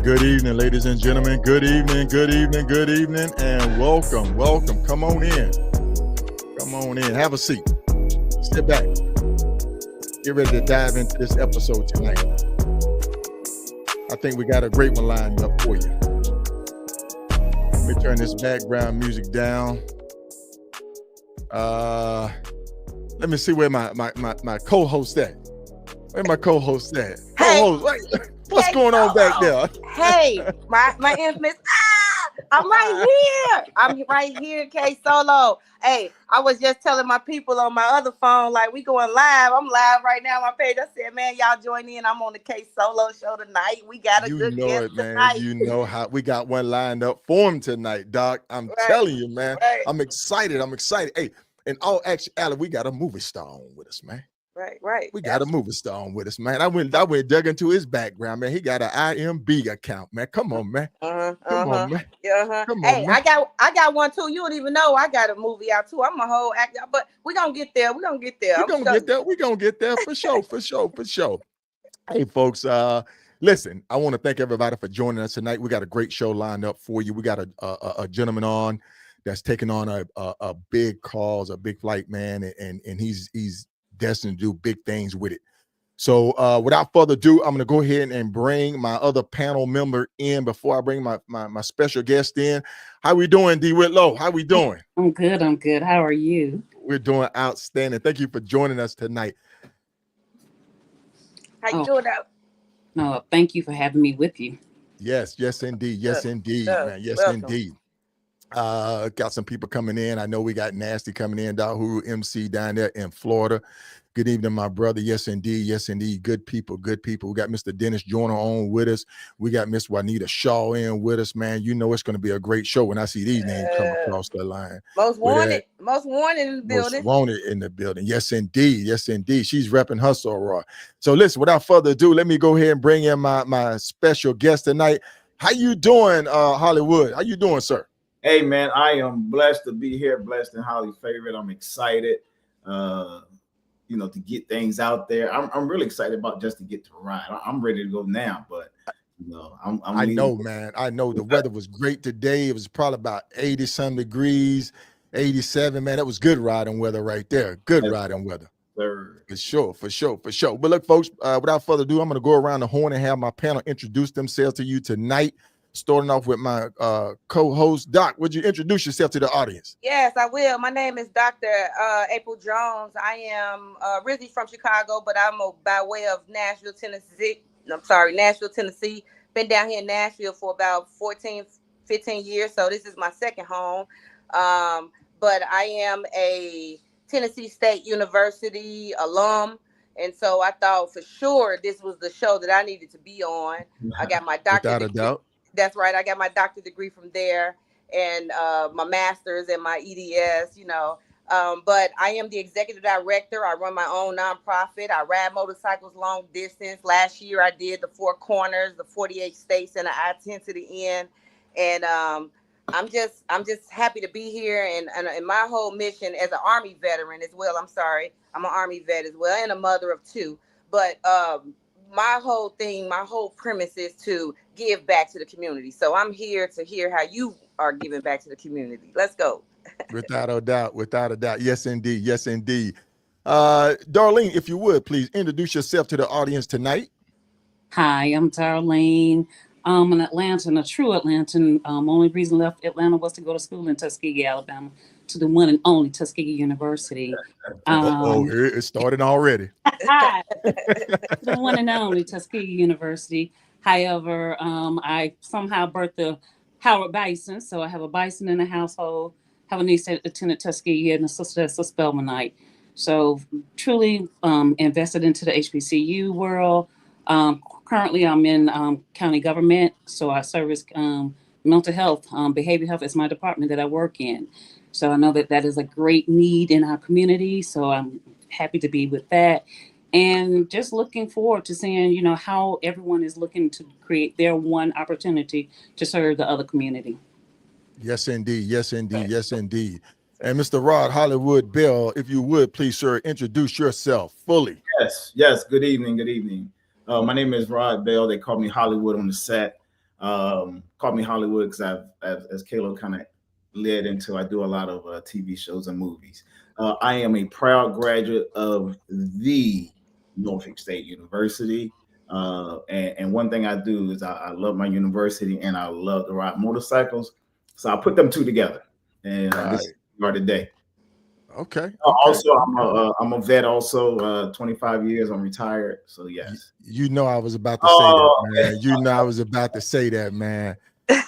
Good evening, ladies and gentlemen. Good evening, and welcome. Come on in, have a seat, sit back, get ready to dive into this episode tonight. I think we got a great one lined up for you. Let me turn this background music down. Let me see where my co-host at. Where my co-host at? Co-host, right? What's going on back there? Hey, my infamous. I'm right here, K Solo. Hey, I was just telling my people on my other phone, like, we going live. I'm live right now on my page. I said, man, y'all join in. I'm on the K Solo show tonight. We got a good guest tonight. You know how we got one lined up for him tonight, Doc. I'm telling you, man. Right. I'm excited. Hey, in all actuality, we got a movie star on with us, man. Right. We got a movie star on with us, man. I went dug into his background, man. He got an IMB account, man. Come on, man. Come on, man. Hey, man. I got one too. You don't even know I got a movie out too. I'm a whole actor, but we're gonna get there. We're gonna get there for sure. Hey, folks, listen, I want to thank everybody for joining us tonight. We got a great show lined up for you. We got a gentleman on that's taking on a big cause, a big flight, man, and he's destined to do big things with it. So without further ado, I'm going to go ahead and bring my other panel member in before I bring my special guest in. How we doing, D. Whitlow? How we doing? I'm good. How are you? We're doing outstanding. Thank you for joining us tonight. How you doing out? No, thank you for having me with you. Yes, indeed, man. Yes, welcome. Indeed. Got some people coming in. I know we got Nasty coming in, Dahu MC down there in Florida. Good evening, my brother. Yes, indeed. Good people. We got Mr. Dennis Joyner on with us. We got Miss Juanita Shaw in with us, man. You know it's going to be a great show when I see these names come across the line. Most wanted in the building. Most wanted in the building. Yes, indeed. She's repping her so raw. So listen, without further ado, let me go ahead and bring in my special guest tonight. How you doing, Hollywood? How you doing, sir? Hey, man, I am blessed to be here, blessed in Holly's favorite. I'm excited, to get things out there. I'm really excited about just to get to ride. I'm ready to go now, but, I know, man. I know the weather was great today. It was probably about 80-some degrees, 87, man. That was good riding weather right there. Riding weather. Sir. For sure. But look, folks, without further ado, I'm going to go around the horn and have my panel introduce themselves to you tonight. Starting off with my co-host, Doc. Would you introduce yourself to the audience? Yes, I will. My name is Dr. April Jones. I am originally from Chicago, but I'm by way of Nashville, Tennessee. Been down here in Nashville for about 15 years, so this is my second home. But I am a Tennessee State University alum, and so I thought for sure this was the show that I needed to be on. I got my doctorate. Without a doubt. That's right. I got my doctorate degree from there, and my master's and my EDS, but I am the executive director. I run my own nonprofit. I ride motorcycles long distance. Last year, I did the 4 corners, the 48 states, and the I-10 to the end. And I'm just happy to be here. And my whole mission as an Army veteran as well. I'm an Army vet as well, and a mother of 2. But my whole thing, my whole premise is to give back to the community. So I'm here to hear how you are giving back to the community. Let's go. Without a doubt, without a doubt. Yes, indeed. Yes, indeed. Darlene, if you would, please introduce yourself to the audience tonight. Hi, I'm Darlene. I'm an Atlantan, a true Atlantan. Only reason left Atlanta was to go to school in Tuskegee, Alabama, to the one and only Tuskegee University. Here it started already. The one and only Tuskegee University. However, I somehow birthed the Howard Bison, so I have a Bison in the household. Have a niece that attended Tuskegee and a sister that's a Spelmanite. So truly invested into the HBCU world. Currently, I'm in county government, so I service mental health, behavioral health is my department that I work in. So I know that that is a great need in our community. So I'm happy to be with that. And just looking forward to seeing, you know, how everyone is looking to create their one opportunity to serve the other community. Yes, indeed. Yes, indeed. Yes, indeed. And Mr. Rod Hollywood Bell, if you would, please, sir, introduce yourself fully. Yes. Good evening. Good evening. My name is Rod Bell. They call me Hollywood on the set. Call me Hollywood because as Kayla kind of led into, I do a lot of TV shows and movies. I am a proud graduate of the Norfolk State University. And one thing I do is I love my university and I love to ride motorcycles. So I put them two together. And this is today. Okay. Also, I'm a vet. Also, 25 years. I'm retired. So yes. You know I was about to say that, man. You know I was about to say that, man.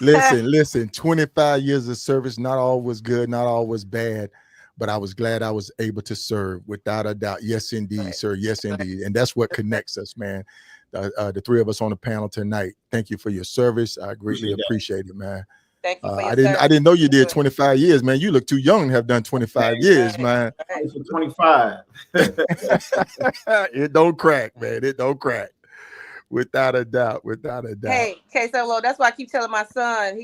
Listen. 25 years of service. Not all was good. Not all was bad. But I was glad I was able to serve, without a doubt. Yes, indeed, sir. Yes, indeed. And that's what connects us, man. The three of us on the panel tonight. Thank you for your service. I greatly appreciate it, man. Thank you for your I didn't know you did 25 years, man. You look too young to have done 25 years, man. 25. It don't crack, man. It don't crack. Without a doubt. Without a doubt. Hey, Solo, that's why I keep telling my son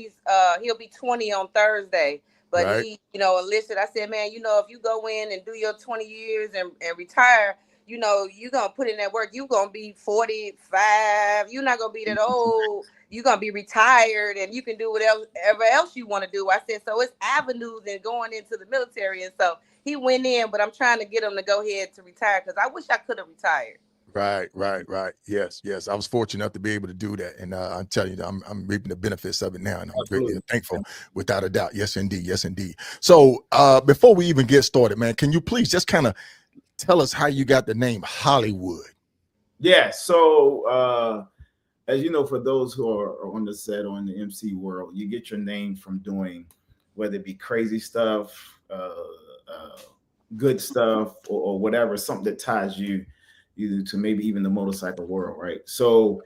he'll be 20 on Thursday. But right. He, enlisted. I said, man, if you go in and do your 20 years and retire, you're going to put in that work. You're going to be 45. You're not going to be that old. You're going to be retired and you can do whatever else you want to do. I said, so it's avenues and going into the military. And so he went in, but I'm trying to get him to go ahead to retire because I wish I could have retired. Right. Yes. I was fortunate enough to be able to do that. And I'm telling you, I'm reaping the benefits of it now. And I'm greatly thankful, without a doubt. Yes, indeed. So before we even get started, man, can you please just kind of tell us how you got the name Hollywood? Yeah. So as you know, for those who are on the set or in the MC world, you get your name from doing, whether it be crazy stuff, good stuff, or whatever, something that ties you to maybe even the motorcycle world, right? So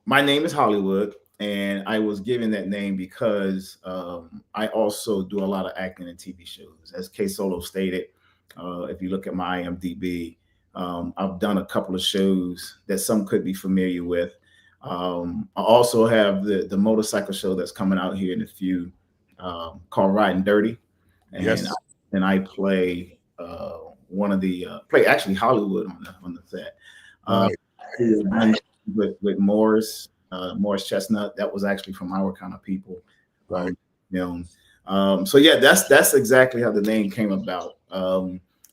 my name is Hollywood, and I was given that name because I also do a lot of acting and TV shows. As K Solo stated, if you look at my IMDb, I've done a couple of shows that some could be familiar with. I also have the motorcycle show that's coming out here in a few called Riding Dirty. And, yes. And I play one of the play actually Hollywood on the set. With Morris Chestnut. That was actually from our kind of people. Right. So yeah, that's exactly how the name came about.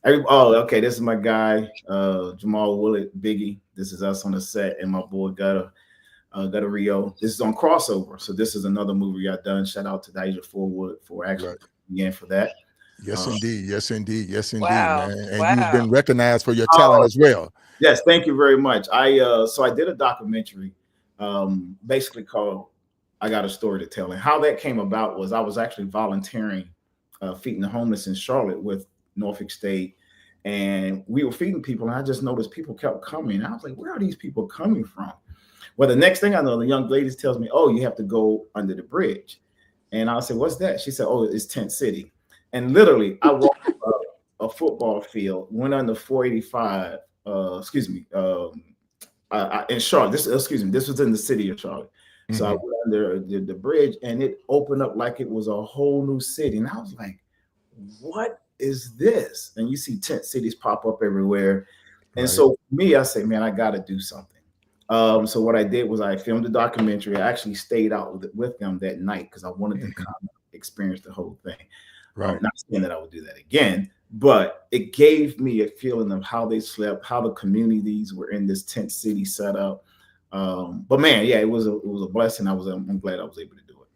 Okay, this is my guy, Jamal Willett, Biggie. This is us on the set, and my boy Gutta Rio. This is on Crossover. So this is another movie I've done. Shout out to Deja Forward for actually again for that. Yes, indeed. Wow. Man. And you've been recognized for your talent as well. Yes, thank you very much. So I did a documentary, basically called "I Got a Story to Tell," and how that came about was I was actually volunteering, feeding the homeless in Charlotte with Norfolk State, and we were feeding people, and I just noticed people kept coming. And I was like, where are these people coming from? Well, the next thing I know, the young lady tells me, oh, you have to go under the bridge. And I said, what's that? She said, oh, it's Tent City. And literally, I walked a football field, went under 485, in Charlotte. This was in the city of Charlotte. Mm-hmm. So I went under the bridge, and it opened up like it was a whole new city. And I was like, what is this? And you see tent cities pop up everywhere. And so for me, I say, man, I got to do something. So what I did was I filmed a documentary. I actually stayed out with them that night because I wanted to kind of experience the whole thing. Not saying that I would do that again, but it gave me a feeling of how they slept, how the communities were in this tent city set up. But man, yeah, it was a blessing. I'm glad I was able to do it.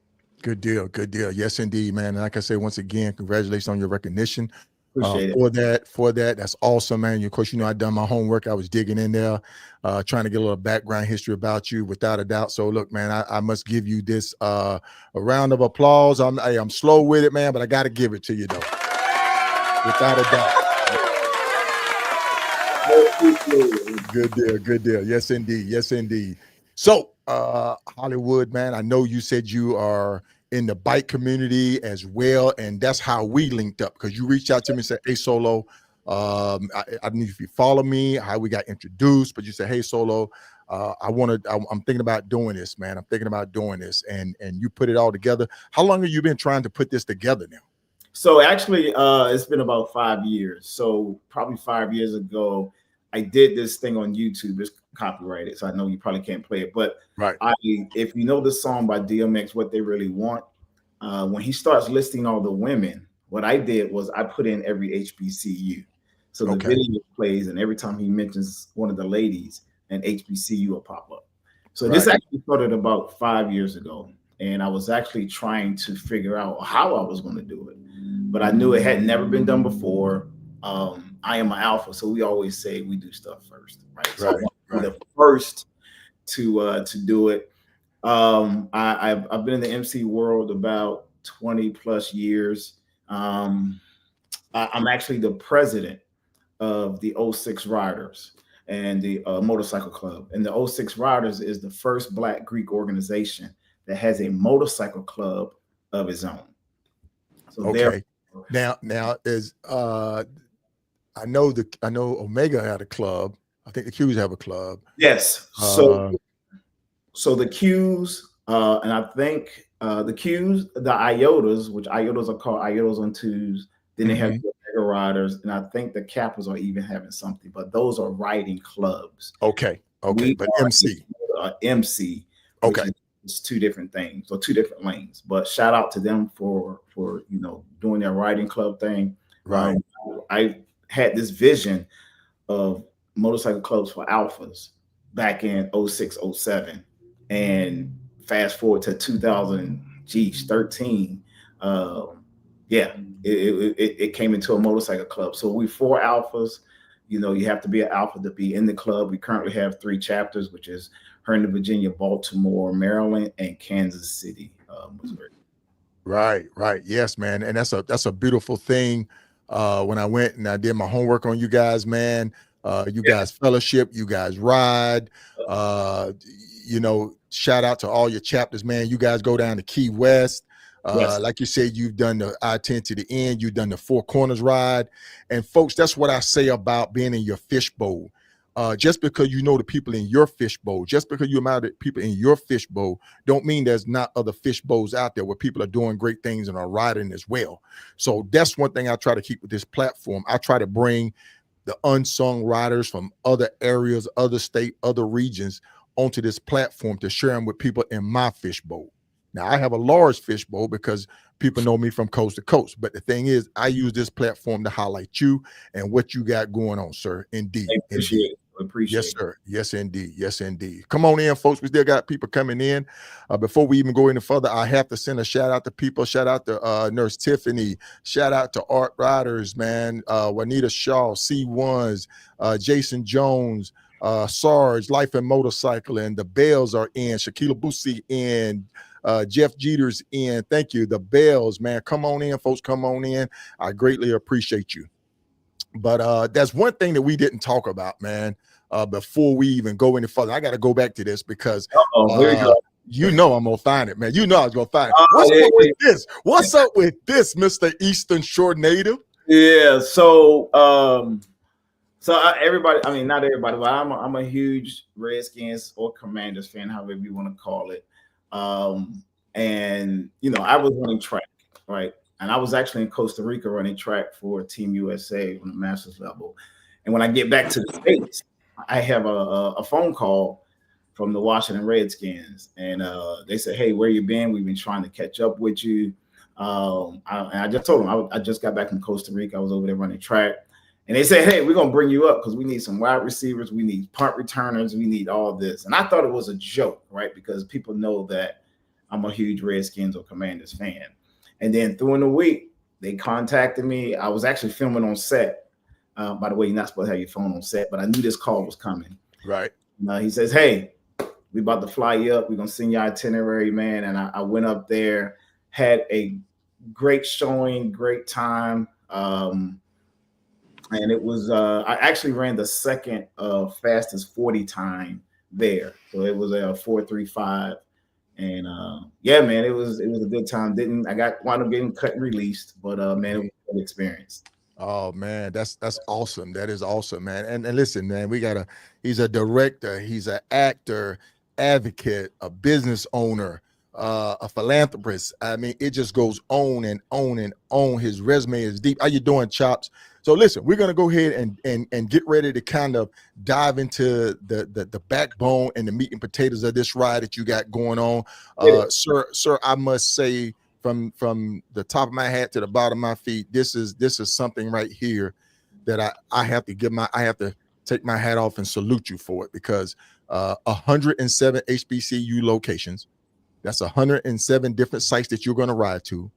Good deal. Good deal. Yes, indeed, man. And like I say, once again, congratulations on your recognition. Appreciate it. For that. That's awesome, man. Of course, I done my homework. I was digging in there, trying to get a little background history about you, without a doubt. So look, man, I must give you this a round of applause. I'm slow with it, man, but I got to give it to you though, without a doubt. Good deal. Good deal. Yes, indeed. Yes, indeed. So, Hollywood, man, I know you said you are in the bike community as well, and that's how we linked up, because you reached out to me and said, hey, Solo, I don't know if you follow me, how we got introduced, but you said, hey, Solo, I'm thinking about doing this, man. I'm thinking about doing this, and you put it all together. How long have you been trying to put this together now? So actually, it's been about 5 years. So probably 5 years ago, I did this thing on YouTube. It's copyrighted, so I know you probably can't play it. But if you know the song by DMX, What They Really Want, when he starts listing all the women, what I did was I put in every HBCU. So the video plays, and every time he mentions one of the ladies, an HBCU will pop up. So this actually started about 5 years ago, and I was actually trying to figure out how I was going to do it. But I knew it had never been done before. I am an alpha, so we always say we do stuff first, right? So I want to be the first to do it. I've been in the MC world about 20 plus years. I'm actually the president of the 06 Riders and the motorcycle club. And the 06 Riders is the first Black Greek organization that has a motorcycle club of its own. So now is I know Omega had a club. I think the Qs have a club. Yes. So the Qs, and I think the Qs, the Iotas, which Iotas are called Iotas on Twos. Then they have the Omega Riders, and I think the Kappas are even having something, but those are riding clubs. But MC. MC. It's two different things, or two different lanes. But shout out to them for doing their riding club thing. Right. I had this vision of motorcycle clubs for alphas back in 06, 07. And fast forward to 2013. It came into a motorcycle club. So we 4 alphas. You have to be an alpha to be in the club. We currently have 3 chapters, which is Herndon, Virginia, Baltimore, Maryland, and Kansas City, Missouri. Right. Yes, man. And that's a beautiful thing. When I went and I did my homework on you guys, man, you guys fellowship, you guys ride, shout out to all your chapters, man. You guys go down to Key West. Like you said, you've done the I-10 to the end, you've done the 4 Corners ride. And folks, that's what I say about being in your fishbowl. Just because you know the people in your fishbowl, just because you amount of people in your fishbowl, don't mean there's not other fishbowls out there where people are doing great things and are riding as well. So that's one thing I try to keep with this platform. I try to bring the unsung riders from other areas, other state, other regions onto this platform to share them with people in my fishbowl. Now, I have a large fishbowl because people know me from coast to coast. But the thing is, I use this platform to highlight you and what you got going on, sir. Indeed. I appreciate it. Yes, sir. Yes, indeed. Yes, indeed. Come on in, folks. We still got people coming in. Before we even go any further, I have to send a shout out to people. Shout out to Nurse Tiffany. Shout out to Art Riders, man. Juanita Shaw, C1s, Jason Jones, Sarge, Life and Motorcycling. The Bells are in. Shaquila Boosie in. Jeff Jeter's in. Thank you. The Bells, man. Come on in, folks. Come on in. I greatly appreciate you. But that's one thing that we didn't talk about, man. Before we even go any further, I got to go back to this because I'm gonna find it, man. I was gonna find it. What's up with this? What's up with this, Mr. Eastern Shore native? Yeah. So, everybody. I mean, not everybody, but I'm a huge Redskins or Commanders fan, however you want to call it. And I was running track, right? And I was actually in Costa Rica running track for Team USA on the master's level. And when I get back to the States, I have a phone call from the Washington Redskins, and they said, "Hey, where you been? We've been trying to catch up with you." I just told them I just got back from Costa Rica. I was over there running track, and they said, "Hey, we're gonna bring you up because we need some wide receivers, we need punt returners, we need all this." And I thought it was a joke, right? Because people know that I'm a huge Redskins or Commanders fan. And then during the week, they contacted me. I was actually filming on set. By the way, you're not supposed to have your phone on set, but I knew this call was coming. Right. He says, "Hey, we about to fly you up. We're gonna send your itinerary, man." And I went up there, had a great showing, great time. And it was I actually ran the second fastest 40 time there. So it was a 4:35. And yeah, man, it was a good time. Wound up getting cut and released, but man, it was a good experience. Oh man, that's awesome. That is awesome, man. And listen, man, he's a director, he's an actor, advocate, a business owner, a philanthropist. I mean, it just goes on and on and on. His resume is deep. How you doing, Chops? So listen, we're gonna go ahead and get ready to kind of dive into the backbone and the meat and potatoes of this ride that you got going on. Sir, I must say, from the top of my head to the bottom of my feet, this is something right here that I have to take my hat off and salute you for it, because 107 HBCU locations, that's 107 different sites that you're going to ride to,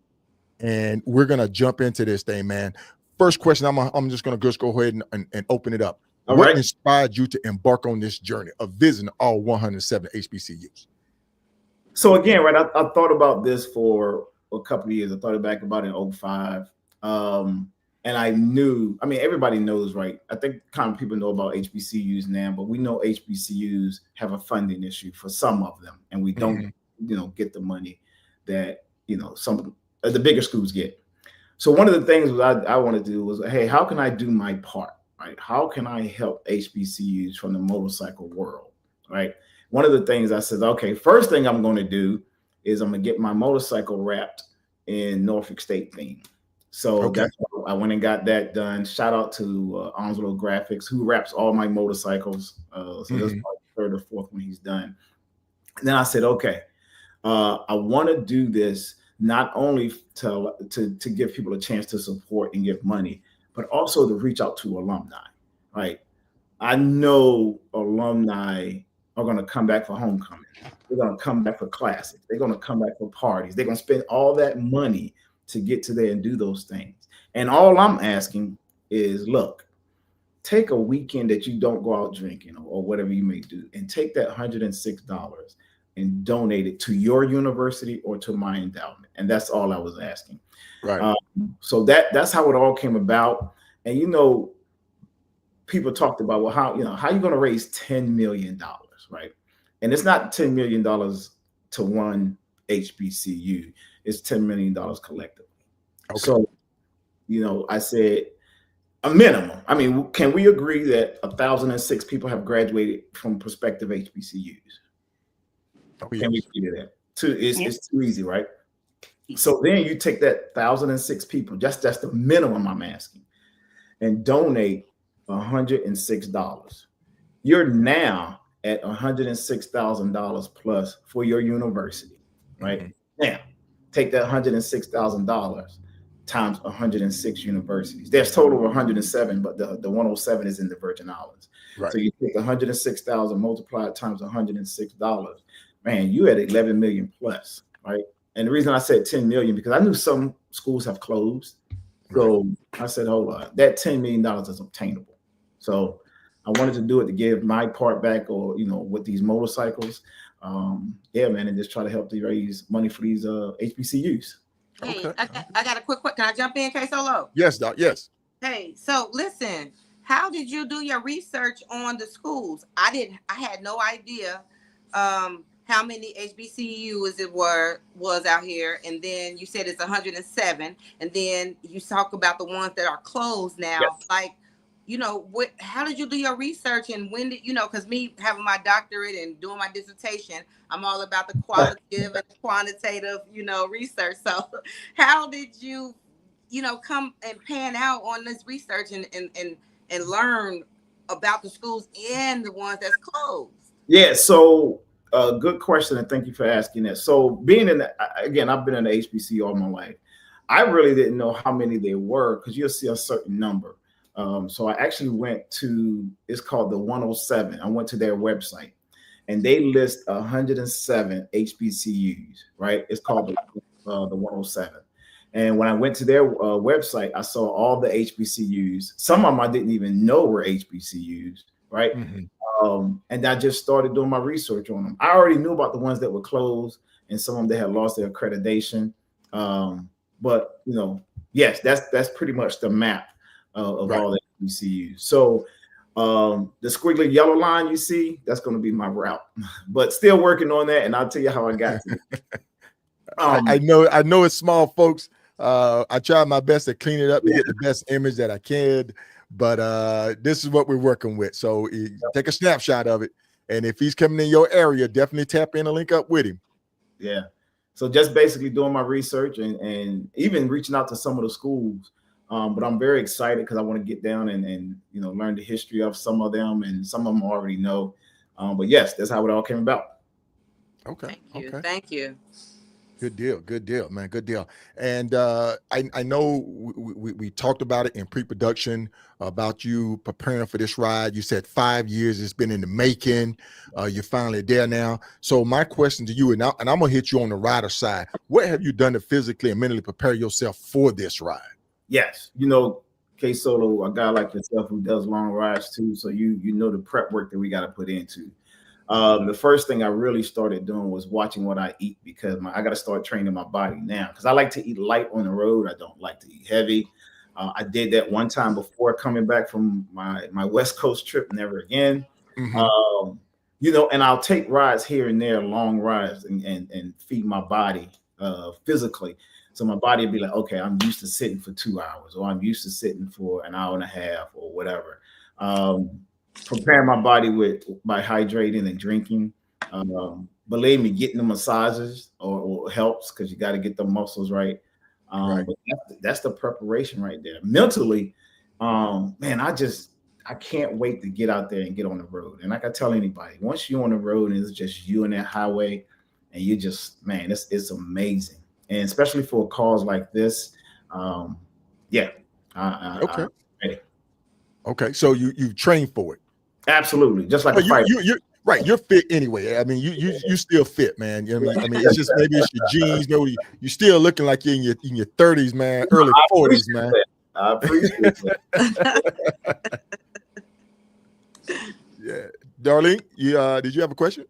and we're going to jump into this thing, man. First question, I'm just going to go ahead and open it up. What inspired you to embark on this journey of visiting all 107 HBCUs? So again, right, I thought about this for a couple of years. I thought back about it in 2005. And I knew, I mean, everybody knows, right? I think kind of people know about HBCUs now, but we know HBCUs have a funding issue for some of them, and we don't, get the money that, some of the bigger schools get. So one of the things I wanted to do was, hey, how can I do my part, right? How can I help HBCUs from the motorcycle world, right? One of the things I said, okay, first thing I'm going to do is I'm going to get my motorcycle wrapped in Norfolk State theme. So that's why I went and got that done. Shout out to Onslow Graphics, who wraps all my motorcycles. So this is the third or fourth one he's done. And then I said, okay, I want to do this not only to give people a chance to support and give money, but also to reach out to alumni, right? I know alumni are going to come back for homecoming. They're going to come back for classics. They're going to come back for parties. They're going to spend all that money to get to there and do those things. And all I'm asking is, look, take a weekend that you don't go out drinking or whatever you may do, and take that $106 and donate it to your university or to my endowment. And that's all I was asking. Right. So that's how it all came about. And, people talked about, well, how are you going to raise $10 million, right? And it's not $10 million to one HBCU. It's $10 million collectively. Okay. So, I said a minimum. I mean, can we agree that 1,006 people have graduated from prospective HBCUs? Oh, yes. Can we agree to that? It's too easy, right? So then you take that 1,006 people, that's the minimum I'm asking, and donate $106. You're now at $106,000 plus for your university, right? Now, take that $106,000 times 106 universities. There's total of 107, but the 107 is in the Virgin Islands. Right. So you take 106,000 multiplied times $106. Man, you at 11 million plus, right? And the reason I said 10 million, because I knew some schools have closed. So I said, hold on, that $10 million is obtainable. So I wanted to do it to give my part back, or, with these motorcycles. Yeah, man, and just try to help to raise money for these HBCUs. Hey, I got a quick. Can I jump in, K Solo? Yes, Doc. Yes. Hey, so listen, how did you do your research on the schools? I had no idea how many HBCUs was out here, and then you said it's 107, and then you talk about the ones that are closed now. Yes. Like, how did you do your research, and when did because me having my doctorate and doing my dissertation, I'm all about the qualitative and quantitative research. So how did you come and pan out on this research and and learn about the schools and the ones that's closed? Yeah, so good question, and thank you for asking that. So being again, I've been in the HBCU all my life. I really didn't know how many there were because you'll see a certain number. So I actually went to, it's called the 107. I went to their website and they list 107 HBCUs, right? It's called the 107. And when I went to their website, I saw all the HBCUs. Some of them I didn't even know were HBCUs, right? And I just started doing my research on them. I already knew about the ones that were closed and some of them that had lost their accreditation. But yes, that's pretty much the map of all the HBCUs. So the squiggly yellow line you see, that's going to be my route. But still working on that, and I'll tell you how I got to it. I know it's small, folks. I try my best to clean it up to get the best image that I can, but this is what we're working with. So take a snapshot of it, and if he's coming in your area, definitely tap in and link up with him. Yeah. So just basically doing my research and even reaching out to some of the schools. But I'm very excited because I want to get down and learn the history of some of them, and some of them I already know. But yes, that's how it all came about. Okay. Thank you. Good deal, man. Good deal. And I know we talked about it in pre-production about you preparing for this ride. You said 5 years it's been in the making. You're finally there now. So my question to you, and I'm gonna hit you on the rider side. What have you done to physically and mentally prepare yourself for this ride? Yes, K Solo, a guy like yourself who does long rides too, so you know the prep work that we got to put into. The first thing I really started doing was watching what I eat, because I got to start training my body now, because I like to eat light on the road. I don't like to eat heavy. I did that one time before coming back from my West Coast trip, never again. And I'll take rides here and there, long rides, and feed my body physically. So my body would be like, okay, I'm used to sitting for 2 hours, or I'm used to sitting for an hour and a half, or whatever. Preparing my body by hydrating and drinking. Believe me, getting the massages or helps, because you got to get the muscles right. But that's the preparation right there. Mentally, man, I can't wait to get out there and get on the road. And like I tell anybody, once you're on the road and it's just you and that highway, and you just, man, it's amazing. And especially for a cause like this, okay. I'm ready. Okay, so you train for it. Absolutely, just like a fighter. You're fit anyway. I mean, you still fit, man. I mean, it's just maybe it's your genes. You're still looking like you're in your 30s, man, early 40s, man. I appreciate that. Yeah, Darlene, did you have a question?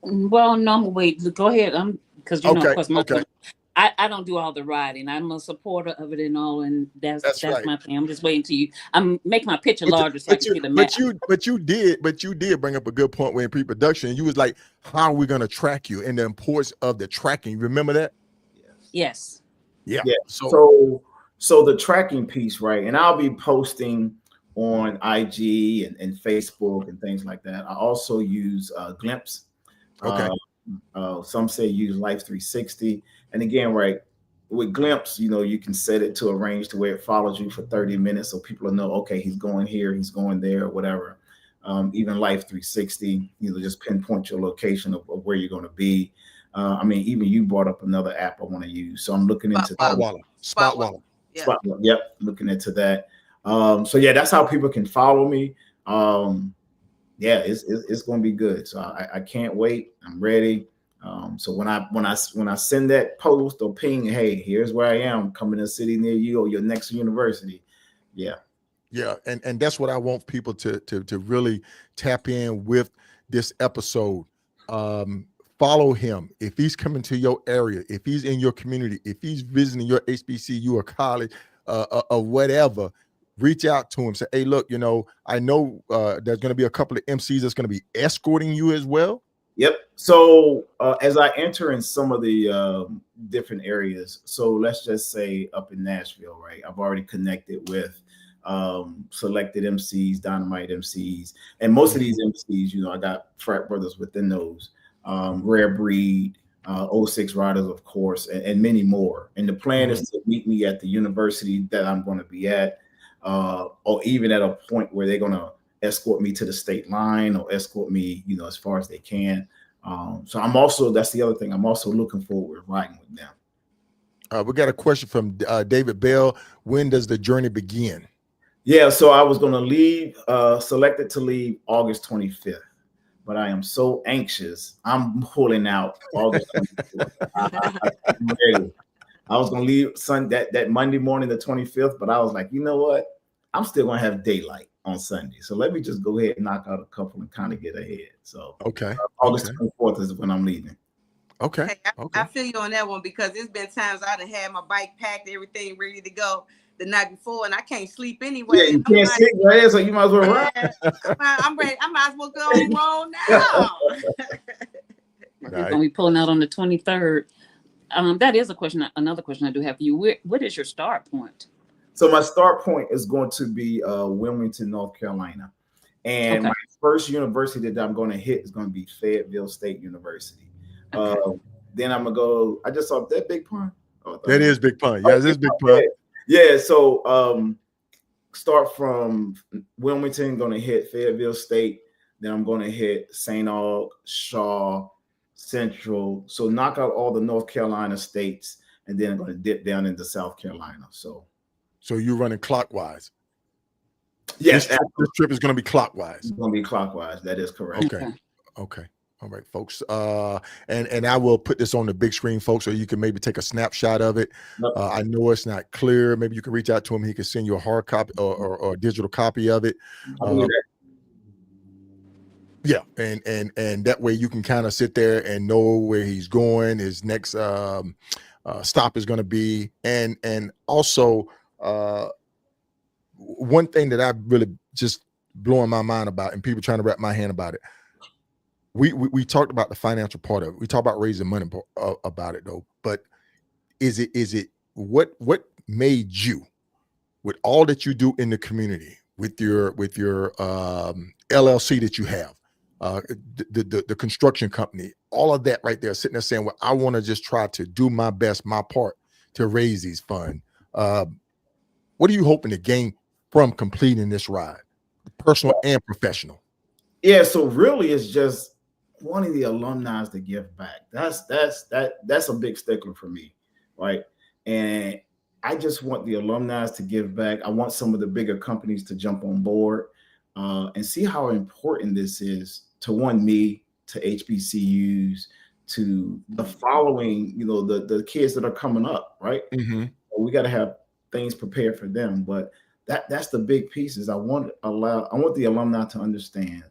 Well, no, wait. Go ahead. Because of course, I don't do all the riding. I'm a supporter of it and all, and that's right. My thing. I'm just waiting till you. I'm making my picture larger so I can see the map. But you did bring up a good point when pre-production. You was like, how are we going to track you, and the importance of the tracking. Remember that? Yes. Yeah. So the tracking piece, right? And I'll be posting on IG and Facebook and things like that. I also use Glimpse. Okay. Some say use Life 360. And again, right, with Glimpse, you can set it to a range to where it follows you for 30 minutes. So people will know, okay, he's going here, he's going there, or whatever. Even Life 360, just pinpoint your location of where you're going to be. Even you brought up another app I want to use. So I'm looking into Spotwallet. Spotwallet. Yep. Looking into that. That's how people can follow me. It's going to be good. So I can't wait. I'm ready. So when I send that post or ping, hey, here's where I am, coming to a city near you or your next university. Yeah. And that's what I want people to really tap in with this episode. Follow him. If he's coming to your area, if he's in your community, if he's visiting your HBCU or college or whatever, reach out to him. Say, hey, look, I know there's going to be a couple of MCs that's going to be escorting you as well. Yep. So as I enter in some of the different areas, so let's just say up in Nashville, right? I've already connected with selected MCs, dynamite MCs, and most of these MCs, I got frat brothers within those, Rare Breed, 06 Riders, of course, and many more. And the plan is to meet me at the university that I'm going to be at. or even at a point where they're going to escort me to the state line or escort me, as far as they can. So that's the other thing. I'm also looking forward to riding with them. We got a question from David Bell. When does the journey begin? Yeah, so I was going to leave, selected to leave August 25th, but I am so anxious. I'm pulling out August 24th. I'm ready. I was going to leave that Monday morning, the 25th, but I was like, you know what? I'm still going to have daylight on Sunday. So let me just go ahead and knock out a couple and kind of get ahead. So August 24th is when I'm leaving. Okay. I feel you on that one, because it's been times I done had my bike packed, everything ready to go the night before, and I can't sleep anyway. Yeah, you can't sleep, right? So you might as well run. I'm ready. I might as well go on roll now. We're going to be pulling out on the 23rd. That is another question I do have for you. What is your start point? So my start point is going to be Wilmington, North Carolina. And my first university that I'm going to hit is going to be Fayetteville State University. Then I'm going to go, I just saw that Big Pun. That is Big Pun. Yeah, it is Big Pun. Yeah, so start from Wilmington, going to hit Fayetteville State. Then I'm going to hit St. Aug, Shaw, Central. So knock out all the North Carolina states, and then I'm going to dip down into South Carolina. So you're running clockwise? Yes. This trip is going to be clockwise. It's going to be clockwise. That is correct. Okay. All right, folks. And I will put this on the big screen, folks, so you can maybe take a snapshot of it. I know it's not clear. Maybe you can reach out to him. He can send you a hard copy or a digital copy of it. Yeah, and that way you can kind of sit there and know where he's going. His next stop is going to be, and also one thing that I really just blowing my mind about, and people trying to wrap my hand about it. We talked about the financial part of it. We talked about raising money about it though. But is it what made you, with all that you do in the community, with your LLC that you have, the construction company, all of that right there, sitting there saying, well, I want to just try to do my best, my part to raise these funds. What are you hoping to gain from completing this ride, personal and professional? Yeah, so really it's just wanting the alumni to give back. That's a big stickler for me, right? And I just want the alumni to give back. I want some of the bigger companies to jump on board and see how important this is to me, to HBCUs, to the following, the kids that are coming up, right? Mm-hmm. We got to have things prepared for them. But that's the big piece is I want the alumni to understand,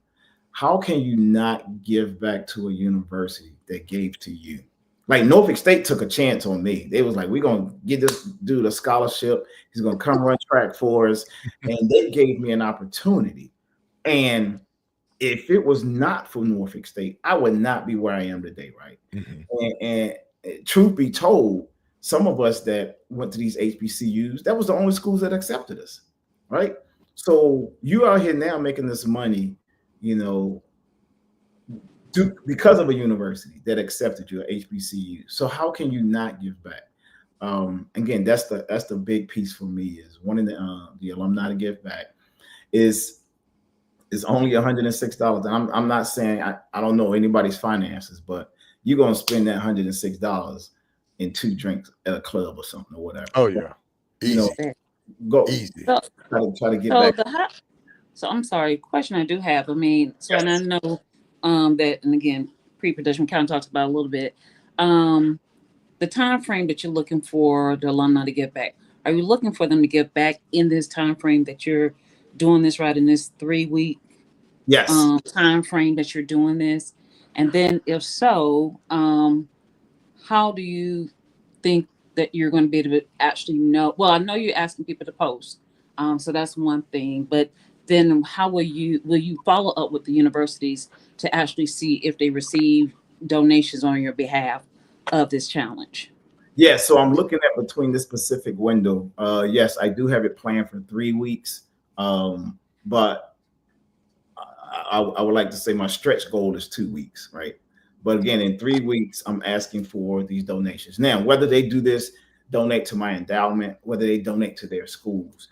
how can you not give back to a university that gave to you? Like Norfolk State took a chance on me. They was like, we're going to give this dude a scholarship. He's going to come run track for us. And they gave me an opportunity. And if it was not for Norfolk State, I would not be where I am today, right? Mm-hmm. And truth be told, some of us that went to these HBCUs, that was the only schools that accepted us, right? So you out here now making this money, because of a university that accepted you at HBCU. So how can you not give back? Again, that's the big piece for me, is wanting the alumni to give back. Is only $106. And I'm not saying I don't know anybody's finances, but you're gonna spend that $106 in 2 drinks at a club or something or whatever. Oh yeah, easy. Go easy. So, try to get back. So I'm sorry, question I do have. I mean, so and I know that, and again, pre-production kind of talks about a little bit. The time frame that you're looking for the alumni to give back. Are you looking for them to give back in this time frame that you're doing this, right, in this 3-week time frame that you're doing this? And then if so, how do you think that you're going to be able to actually know? Well, I know you're asking people to post, so that's one thing, but then how will you follow up with the universities to actually see if they receive donations on your behalf of this challenge? Yeah, so I'm looking at between this specific window. Yes, I do have it planned for 3 weeks, but I would like to say my stretch goal is 2 weeks, right? But again, in 3 weeks, I'm asking for these donations. Now, whether they do this, donate to my endowment, whether they donate to their schools,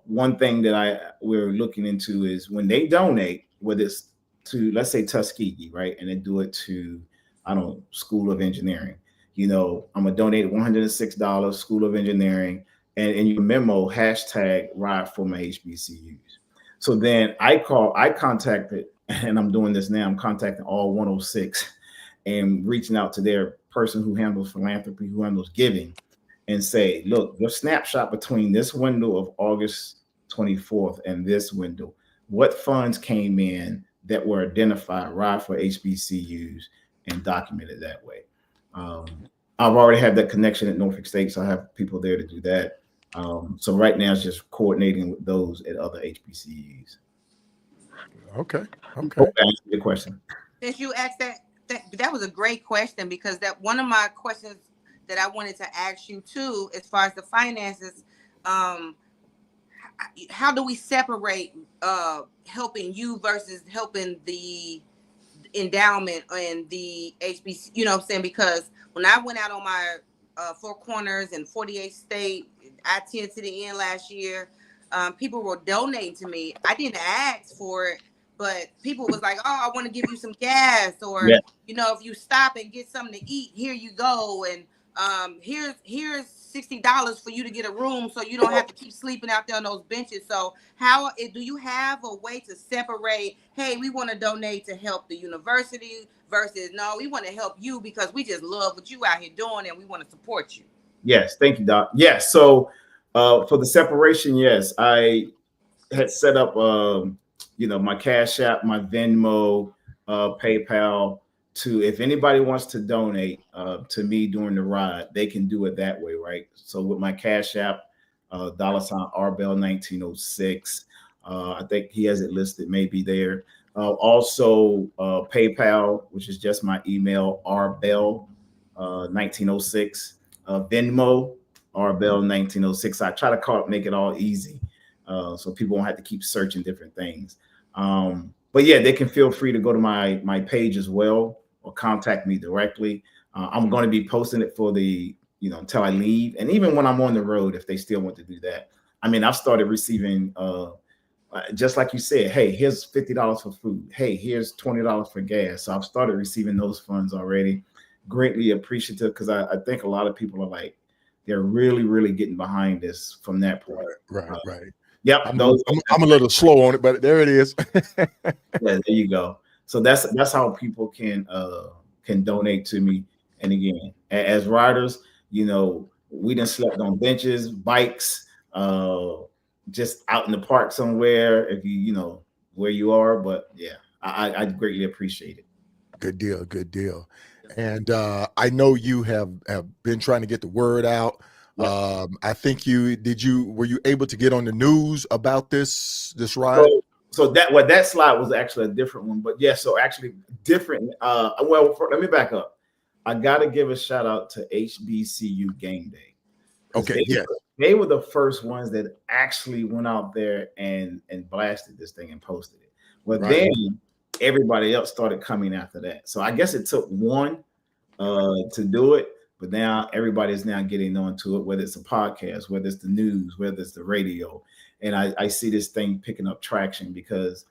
one thing that we're looking into is when they donate, whether it's to, let's say, Tuskegee, right, and they do it to, I don't know, School of Engineering. I'm gonna donate $106, School of Engineering, and in your memo, hashtag ride for my HBCUs. So then I contacted, and I'm doing this now, I'm contacting all 106 and reaching out to their person who handles philanthropy, who handles giving, and say, look, your snapshot between this window of August 24th and this window, what funds came in that were identified right for HBCUs and documented that way. I've already had that connection at Norfolk State, so I have people there to do that. So right now it's just coordinating with those at other HBCUs. Okay. Hope that answered your question. Since you asked that was a great question, because that one of my questions that I wanted to ask you too, as far as the finances, how do we separate helping you versus helping the endowment and the HBC? You know what I'm saying? Because when I went out on my Four Corners and 48th State, I-10 to the end last year, people were donating to me. I didn't ask for it, but people was like, oh, I want to give you some gas, or yeah. If you stop and get something to eat, here you go, and here's $60 for you to get a room so you don't have to keep sleeping out there on those benches. So how do you have a way to separate, hey, we want to donate to help the university versus no, we want to help you because we just love what you out here doing and we want to support you? Yes, thank you, Doc. Yes, so for the separation, yes, I had set up my Cash App, my Venmo, PayPal, to, if anybody wants to donate to me during the ride, they can do it that way, right? So with my Cash App, $RBell1906, I think he has it listed maybe there. Also PayPal, which is just my email, rbell1906, Venmo, rbell1906. I try to make it all easy so people won't have to keep searching different things. But yeah, they can feel free to go to my page as well, or contact me directly. I'm going to be posting it for the, until I leave. And even when I'm on the road, if they still want to do that. I mean, I've started receiving, just like you said, hey, here's $50 for food. Hey, here's $20 for gas. So I've started receiving those funds already. Greatly appreciative, because I think a lot of people are like, they're really, really getting behind this from that point. Right. Yep. I'm a little slow on it, but there it is. Yeah, there you go. So that's how people can donate to me. And again, as riders, we done slept on benches, bikes, just out in the park somewhere, if you where you are. But yeah, I greatly appreciate it. Good deal. And I know you have been trying to get the word out. Yeah. I think were you able to get on the news about this ride? So that slide was actually a different one, but yeah, so actually different. Let me back up. I got to give a shout out to HBCU Game Day. Okay, they were the first ones that actually went out there and blasted this thing and posted it. Well, right. Then everybody else started coming after that. So I guess it took one to do it, but now everybody is now getting onto it, whether it's a podcast, whether it's the news, whether it's the radio. And I see this thing picking up traction because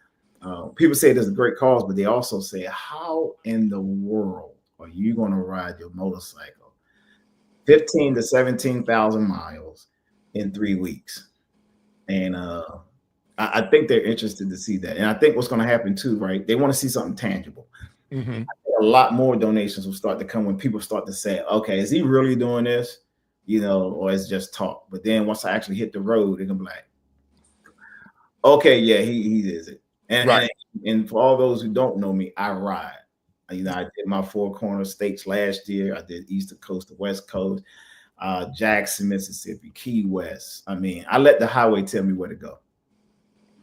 people say there's a great cause, but they also say, how in the world are you going to ride your motorcycle 15 to 17,000 miles in 3 weeks? And I think they're interested to see that. And I think what's going to happen too, right? They want to see something tangible. Mm-hmm. A lot more donations will start to come when people start to say, okay, is he really doing this? Or it's just talk. But then once I actually hit the road, they're going to be like, okay, yeah, he is it. And, right. and for all those who don't know me, I ride. I did my Four Corner states last year. I did Eastern Coast to West Coast, Jackson, Mississippi, Key West. I mean, I let the highway tell me where to go.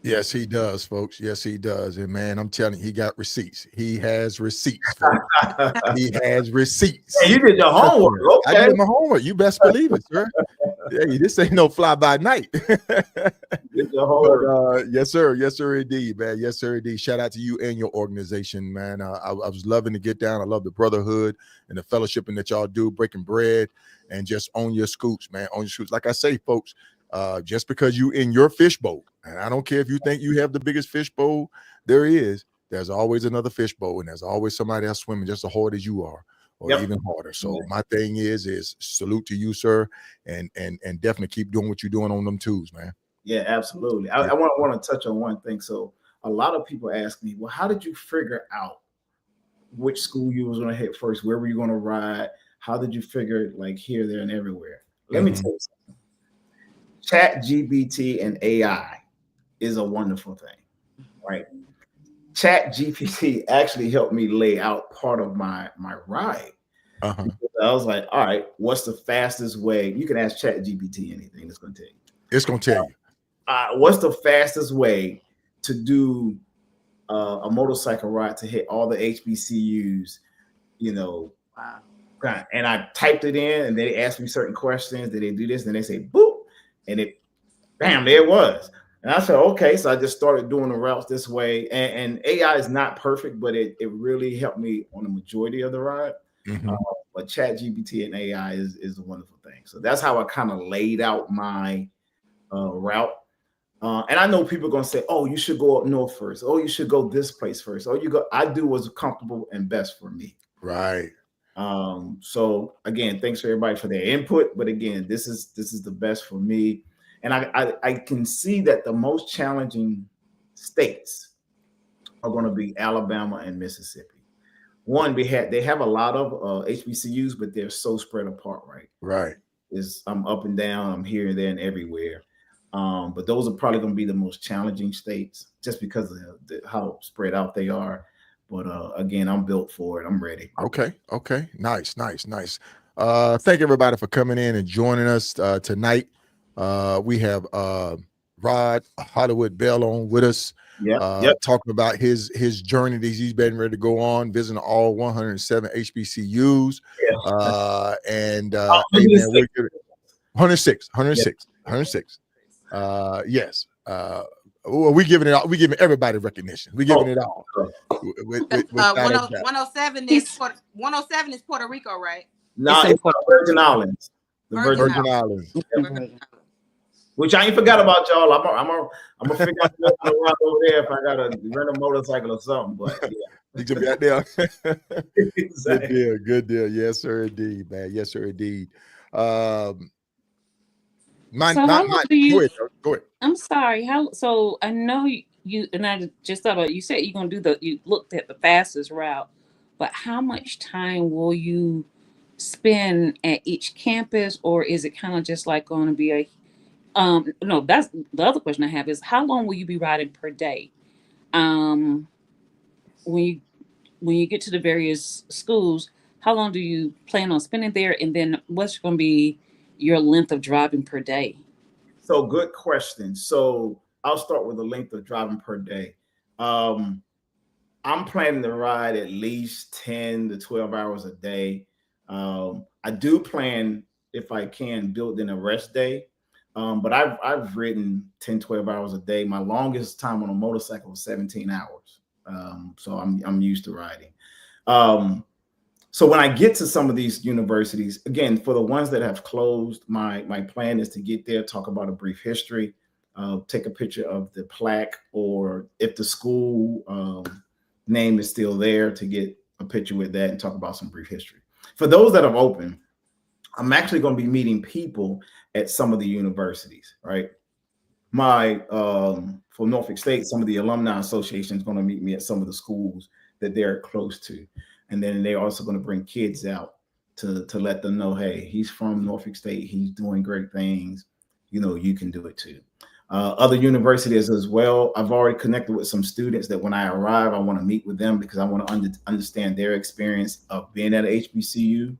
Yes, he does, folks. Yes, he does. And man, I'm telling you, he got receipts. He has receipts. He has receipts. Hey, you did your homework. Okay. I did my homework. You best believe it, sir. Hey, this ain't no fly by night. Did your homework. Yes, sir. Yes, sir, indeed, man. Yes, sir, indeed. Shout out to you and your organization, man. I was loving to get down. I love the brotherhood and the fellowshipping that y'all do, breaking bread and just on your scoots, man. On your scoots. Like I say, folks, just because you in your fishbowl, and I don't care if you think you have the biggest fishbowl there is, there's always another fishbowl, and there's always somebody else swimming just as hard as you are, or even harder. So my thing is salute to you, sir, and definitely keep doing what you're doing on them twos, man. Yeah, absolutely. I want to touch on one thing. So a lot of people ask me, well, how did you figure out which school you was going to hit first? Where were you going to ride? How did you figure it, like here, there, and everywhere? Let me tell you something. ChatGPT and AI is a wonderful thing, right? ChatGPT actually helped me lay out part of my ride. I was like, all right, what's the fastest way? You can ask ChatGPT anything, it's going to tell you. It's going to tell you. What's the fastest way to do a motorcycle ride to hit all the HBCUs, you know? Wow. And I typed it in, and they asked me certain questions. Did they do this? And they say, boop. And it, bam, there it was. And I said, okay. So I just started doing the routes this way. And AI is not perfect, but it really helped me on the majority of the ride. But ChatGPT and AI is a wonderful thing. So that's how I kind of laid out my route. And I know people are going to say, oh, you should go up north first. Oh, you should go this place first. Oh, I do what's comfortable and best for me. Right. So again, thanks for everybody for their input. But again, this is the best for me. And I can see that the most challenging states are going to be Alabama and Mississippi. One, they have a lot of HBCUs, but they're so spread apart, right? Right. I'm up and down, I'm here and there and everywhere. But those are probably going to be the most challenging states just because of how spread out they are. But again, I'm built for it. I'm ready. Okay. Nice. Thank everybody for coming in and joining us tonight. We have Rod Hollywood Bell on with us. Talking about his journey that he's been ready to go on, visiting all 107 HBCUs. And 106. Yes. Well, we giving everybody recognition. We giving it all. 107 is 107 is Puerto Rico, right? No, it's Virgin Islands. The Virgin Islands. Which I ain't forgot about, y'all. I'm gonna figure out around over there if I gotta rent a motorcycle or something. But you can be out there. Exactly. Good deal. Yes, sir, indeed, man. Yes, sir, indeed. Go ahead. I'm sorry. So I know you and I just thought about. You said you're gonna you looked at the fastest route, but how much time will you spend at each campus, or is it kind of just like going to be a no, that's the other question I have is how long will you be riding per day? When you get to the various schools, how long do you plan on spending there? And then what's going to be your length of driving per day? So good question. So I'll start with the length of driving per day. I'm planning to ride at least 10 to 12 hours a day. I do plan, if I can, build in a rest day. But I've ridden 10, 12 hours a day. My longest time on a motorcycle was 17 hours. So I'm used to riding. So when I get to some of these universities, again, for the ones that have closed, my plan is to get there, talk about a brief history, take a picture of the plaque, or if the school name is still there, to get a picture with that and talk about some brief history. For those that have opened, I'm actually going to be meeting people at some of the universities, right? For Norfolk State, some of the alumni association is going to meet me at some of the schools that they're close to. And then they're also going to bring kids out to let them know, hey, he's from Norfolk State. He's doing great things. You can do it too. Other universities as well. I've already connected with some students that when I arrive, I want to meet with them because I want to understand their experience of being at a HBCU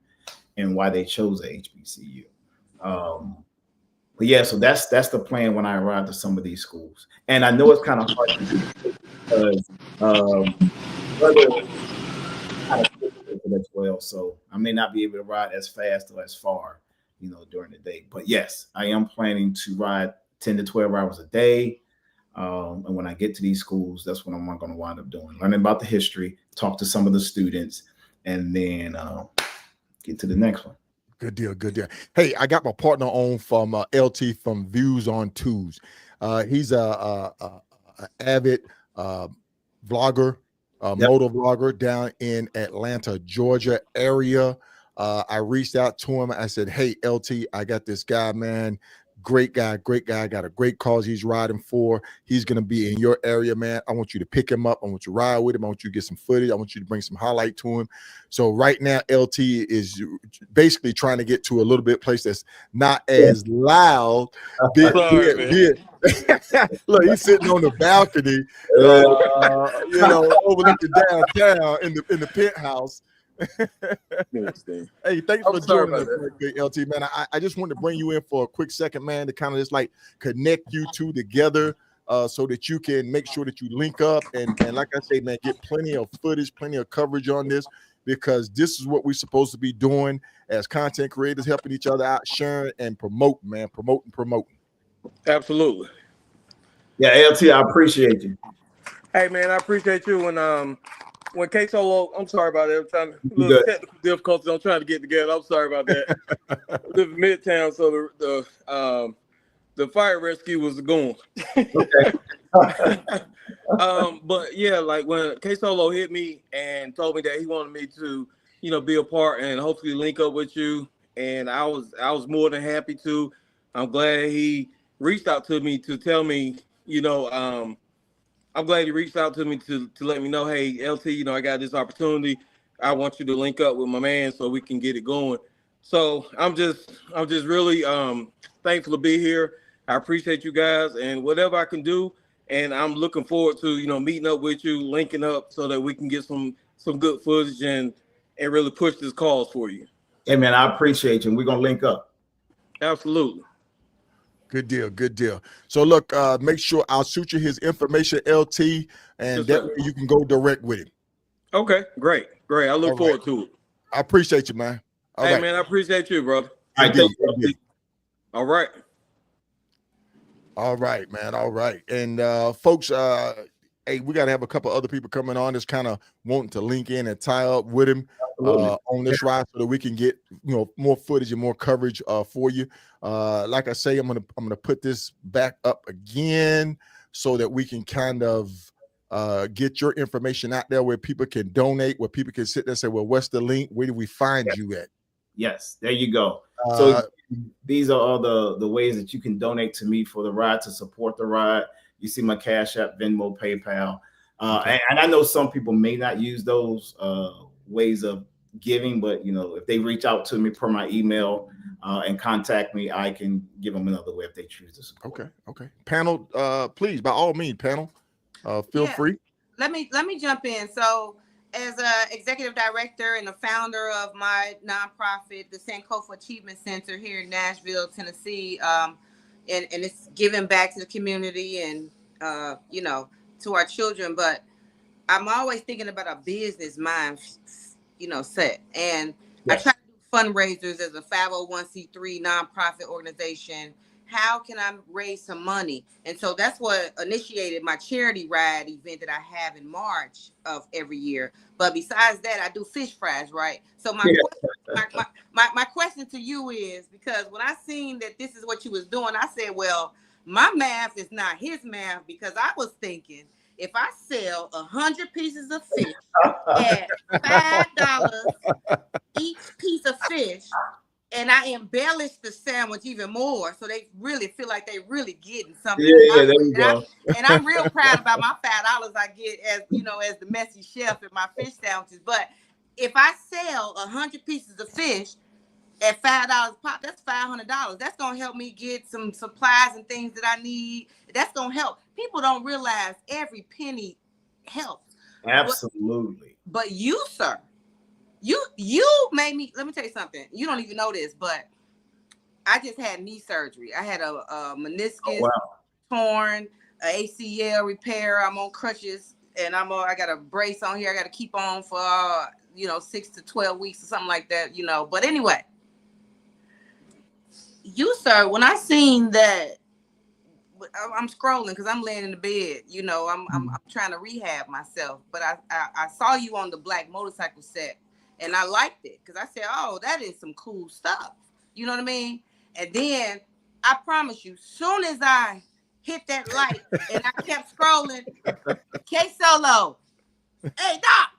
and why they chose a HBCU. But yeah, so that's the plan when I arrive to some of these schools. And I know it's kind of hard to do because as well. So I may not be able to ride as fast or as far, during the day. But yes, I am planning to ride 10 to 12 hours a day. And when I get to these schools, that's what I'm going to wind up doing. Learning about the history, talk to some of the students, and then get to the next one. Good deal. Good deal. Hey, I got my partner on from LT from Views on Twos. He's a avid vlogger, motor vlogger down in Atlanta, Georgia area. I reached out to him. I said, "Hey, LT, I got this guy, man. Great guy, great guy. Got a great cause he's riding for. He's gonna be in your area, man. I want you to pick him up. I want you to ride with him. I want you to get some footage. I want you to bring some highlight to him." So right now, LT is basically trying to get to a little bit place that's not as loud. Look, he's sitting on the balcony, overlooking downtown in the penthouse. Hey, thanks for joining us, LT, man. I just wanted to bring you in for a quick second, man, to kind of just like connect you two together so that you can make sure that you link up and like I say, man, get plenty of footage, plenty of coverage on this, because this is what we're supposed to be doing as content creators, helping each other out, sharing and promoting, man, promoting. Absolutely. Yeah, LT, I appreciate you. Hey, man, I appreciate you. When K Solo, I'm sorry about that. I'm trying technical difficulties. I'm trying to get together. I'm sorry about that. I live in Midtown, so the fire rescue was going. Okay. But yeah, like when K Solo hit me and told me that he wanted me to, be a part and hopefully link up with you, and I was more than happy to. I'm glad he reached out to me to tell me, I'm glad he reached out to me to let me know, hey, LT, I got this opportunity. I want you to link up with my man so we can get it going. So I'm just really thankful to be here. I appreciate you guys and whatever I can do. And I'm looking forward to, meeting up with you, linking up so that we can get some good footage and really push this cause for you. Hey, man, I appreciate you. And we're going to link up. Absolutely. Good deal. So look, make sure I'll shoot you his information, LT, and that way you can go direct with him. Okay, great. I look forward to it. I appreciate you, man. Hey, man, I appreciate you, brother. All right. All right, man. All right. And folks, hey, we got to have a couple other people coming on that's kind of wanting to link in and tie up with him on this ride so that we can get more footage and more coverage for you. Like I say, I'm gonna put this back up again so that we can kind of get your information out there where people can donate, where people can sit there and say, well, what's the link? Where do we find you at? Yes, there you go. So these are all the ways that you can donate to me for the ride, to support the ride. You see my Cash App, Venmo, PayPal. And I know some people may not use those ways of giving, but if they reach out to me per my email and contact me, I can give them another way if they choose to support. Okay. Panel, please, by all means, panel, feel free. Let me jump in. So as an executive director and the founder of my nonprofit, the Sankofa Achievement Center here in Nashville, Tennessee, and it's giving back to the community and to our children, but I'm always thinking about a business mind set. And I try to do fundraisers as a 501c3 nonprofit organization. How can I raise some money? And so that's what initiated my charity ride event that I have in March of every year. But besides that, I do fish fries, right? So my question to you is, because when I seen that this is what you was doing, I said, well, my math is not his math, because I was thinking, if I sell 100 pieces of fish at $5 each piece of fish, and I embellish the sandwich even more, so they really feel like they really getting something. Yeah, there you go. And I'm real proud about my $5 I get as the messy chef in my fish sandwiches. But if I sell 100 pieces of fish at $5 pop, that's $500. That's gonna help me get some supplies and things that I need. That's gonna help. People don't realize every penny helps. Absolutely. But you, sir, you made me. Let me tell you something. You don't even know this, but I just had knee surgery. I had a meniscus torn, a ACL repair. I'm on crutches, and I got a brace on here. I got to keep on for 6 to 12 weeks or something like that. But anyway, you, sir, when I seen that, I'm scrolling because I'm laying in the bed. I'm trying to rehab myself, but I saw you on the black motorcycle set. and I liked it because I said, oh, that is some cool stuff. You know what I mean? And then I promise you, soon as I hit that light and I kept scrolling, K Solo, hey Doc,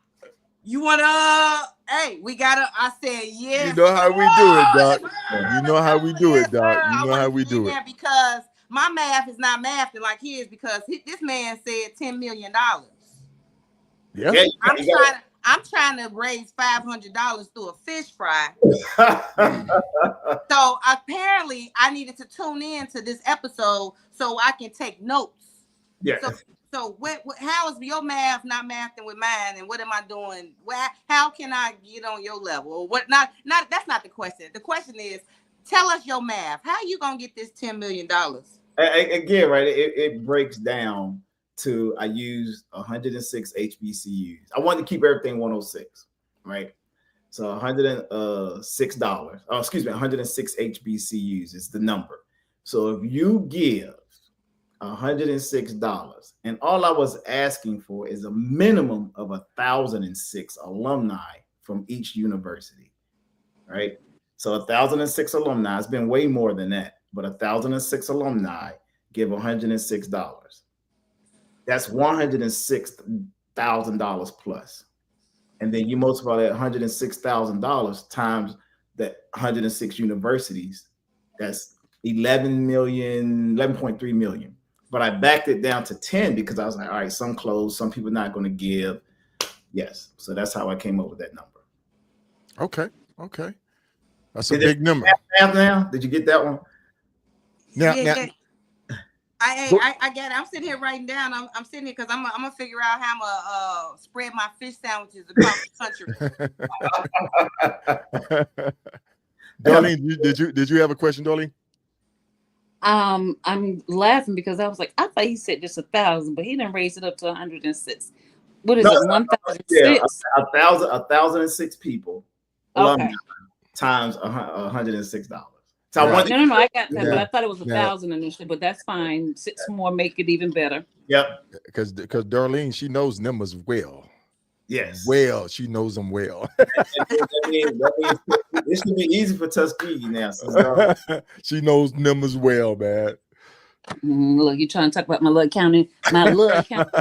you wanna? Hey, we gotta. I said yes. You know how we do it, Doc. You know how we do it, Doc. You know how we do it. Because my math is not mathing like his, because this man said $10 million. Yeah. I'm trying to raise $500 through a fish fry. So apparently I needed to tune in to this episode so I can take notes. Yeah. So how is your math not mathing with mine, and what am I doing? How can I get on your level? Or what? Not that's not the question. The question is, tell us your math. How you gonna get this $10 million? Again, right? It breaks down to, I used 106 HBCUs. I wanted to keep everything 106, right? So $106. Oh, excuse me, 106 HBCUs is the number. So if you give $106, and all I was asking for is a minimum of 1,006 alumni from each university, right? So 1,006 alumni, it's been way more than that, but 1,006 alumni give $106. That's $106,000 plus. And then you multiply that $106,000 times that 106 universities, that's 11.3 million. But I backed it down to 10 because I was like, all right, some closed, some people not going to give. Yes. So that's how I came up with that number. Okay. That's a big number. Now, did you get that one? Now, I get it. I'm sitting here writing down. I'm sitting here because I'm gonna figure out how I'm gonna spread my fish sandwiches across the country. Darlene, did you have a question, Darlene? I'm laughing because I was like, I thought he said just 1,000, but he didn't raise it up to 106. What is it? 1,006? Yeah, 1,006 people. Okay. Times $106. So right. No, I got that, but I thought it was 1,000 initially, but that's fine. 6 more make it even better. Yep. Because Darlene, she knows numbers well. Yes. Well, she knows them well. That means it should be easy for Tuskegee now. So she knows numbers well, man. Look, you trying to talk about my little accounting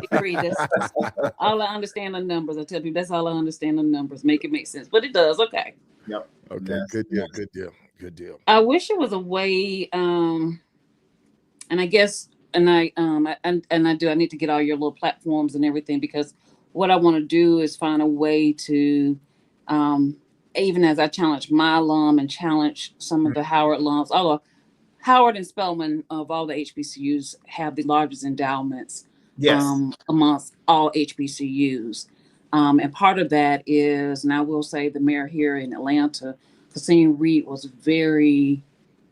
degree. That's all I understand the numbers. I tell people that's all I understand the numbers. Make it make sense, but it does. Okay. Yep. Okay. Yes. Good deal. I wish it was a way, and I guess, and I do. I need to get all your little platforms and everything, because what I want to do is find a way to, even as I challenge my alum and challenge some of the Howard alums, although Howard and Spelman of all the HBCUs have the largest endowments amongst all HBCUs. And part of that is, and I will say the mayor here in Atlanta, Kasim Reed, was very